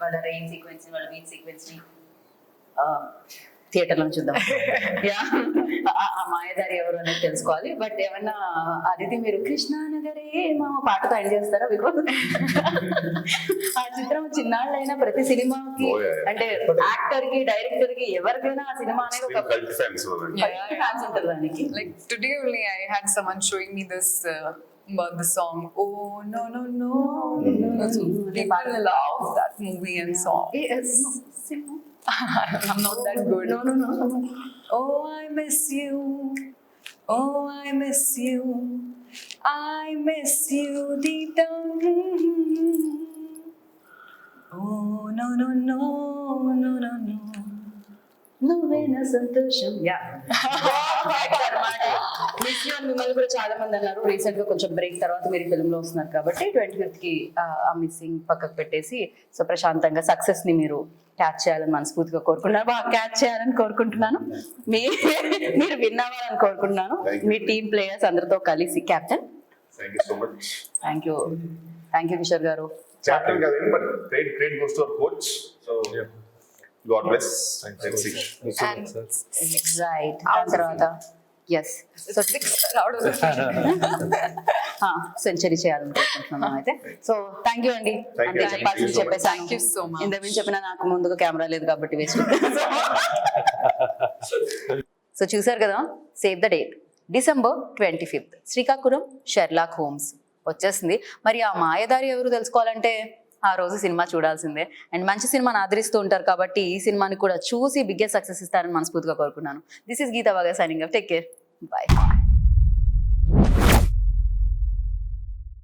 వాళ్ళ రెయిన్ సీక్వెన్స్ ని, వాళ్ళ బీచ్ సీక్వెన్స్ ని థియేటర్లో చూద్దాం. ఆ మాయదారి ఎవరు అనేది తెలుసుకోవాలి. బట్ ఏమన్నా అదితి మీరు కృష్ణానగరే మా పాటతో ఎండ్ చేస్తారా? బికాజ్ ఆ చిత్రం చిన్నాళ్ళైనా ప్రతి సినిమాకి అంటే యాక్టర్ కి, డైరెక్టర్ కి, ఎవరికైనా ఆ సినిమా అనేది ఒక కల్ట్ ఫ్యాన్స్ ఫ్యాన్స్ ఉంటారు దానికి. Like today only I had someone showing me this about the song Oh no no no no. So people love that movie and song. Yes. I'm not that good. No. Oh I miss you. Oh I miss you. I miss you deep down. Oh no no no no no no. నువ్వేనా సంతోషం. మిమ్మల్ని కూడా చాలా మంది అన్నారు రీసెంట్ గా, కొంచెం బ్రేక్ తర్వాత మీరు ఫిల్మ్ లో వస్తున్నారు కాబట్టి 25th కి ఆ మిస్సింగ్ పక్కకు పెట్టేసి సో ప్రశాంతంగా సక్సెస్ ని మీరు క్యాచ్ చేయాలని మనస్ఫూర్తిగా కోరుకుంటున్నాను. బాగా క్యాచ్ చేయాలని కోరుకుంటున్నాను, మీరు విన్ అవ్వాలని కోరుకుంటున్నాను. మీ టీమ్ ప్లేయర్స్ అందరితో కలిసి. Captain, thank you so much. Thank you Kishore garu. Captain కాదు but credit goes to our coach. So God bless. And right, దాని తర్వాత yes so 6 out of the 5. Century చేయాలనుకుంటున్నాం అయితే. సో థ్యాంక్ యూ అండి. Thank you. అంటే చెప్పాల్సింది చెప్పేసాను. Thank you so much. ఇంతకు మించి చెప్పినా నాకు ముందుగా కెమెరా లేదు కాబట్టి వేస్ట్. సో చూసారు కదా, save the date December 25th Srikakulam Sherlock Holmes వచ్చేసింది. మరి ఆ మాయదారి ఎవరు తెలుసుకోవాలంటే ఆ రోజు సినిమా చూడాల్సిందే. అండ్ మంచి సినిమాని ఆదరిస్తూ ఉంటారు కాబట్టి ఈ సినిమాని కూడా చూసి బిగ్గెస్ట్ సక్సెస్ ఇస్తారని మనస్ఫూర్తిగా కోరుకున్నాను. This is Geetha Vaga signing off. Take care, bye.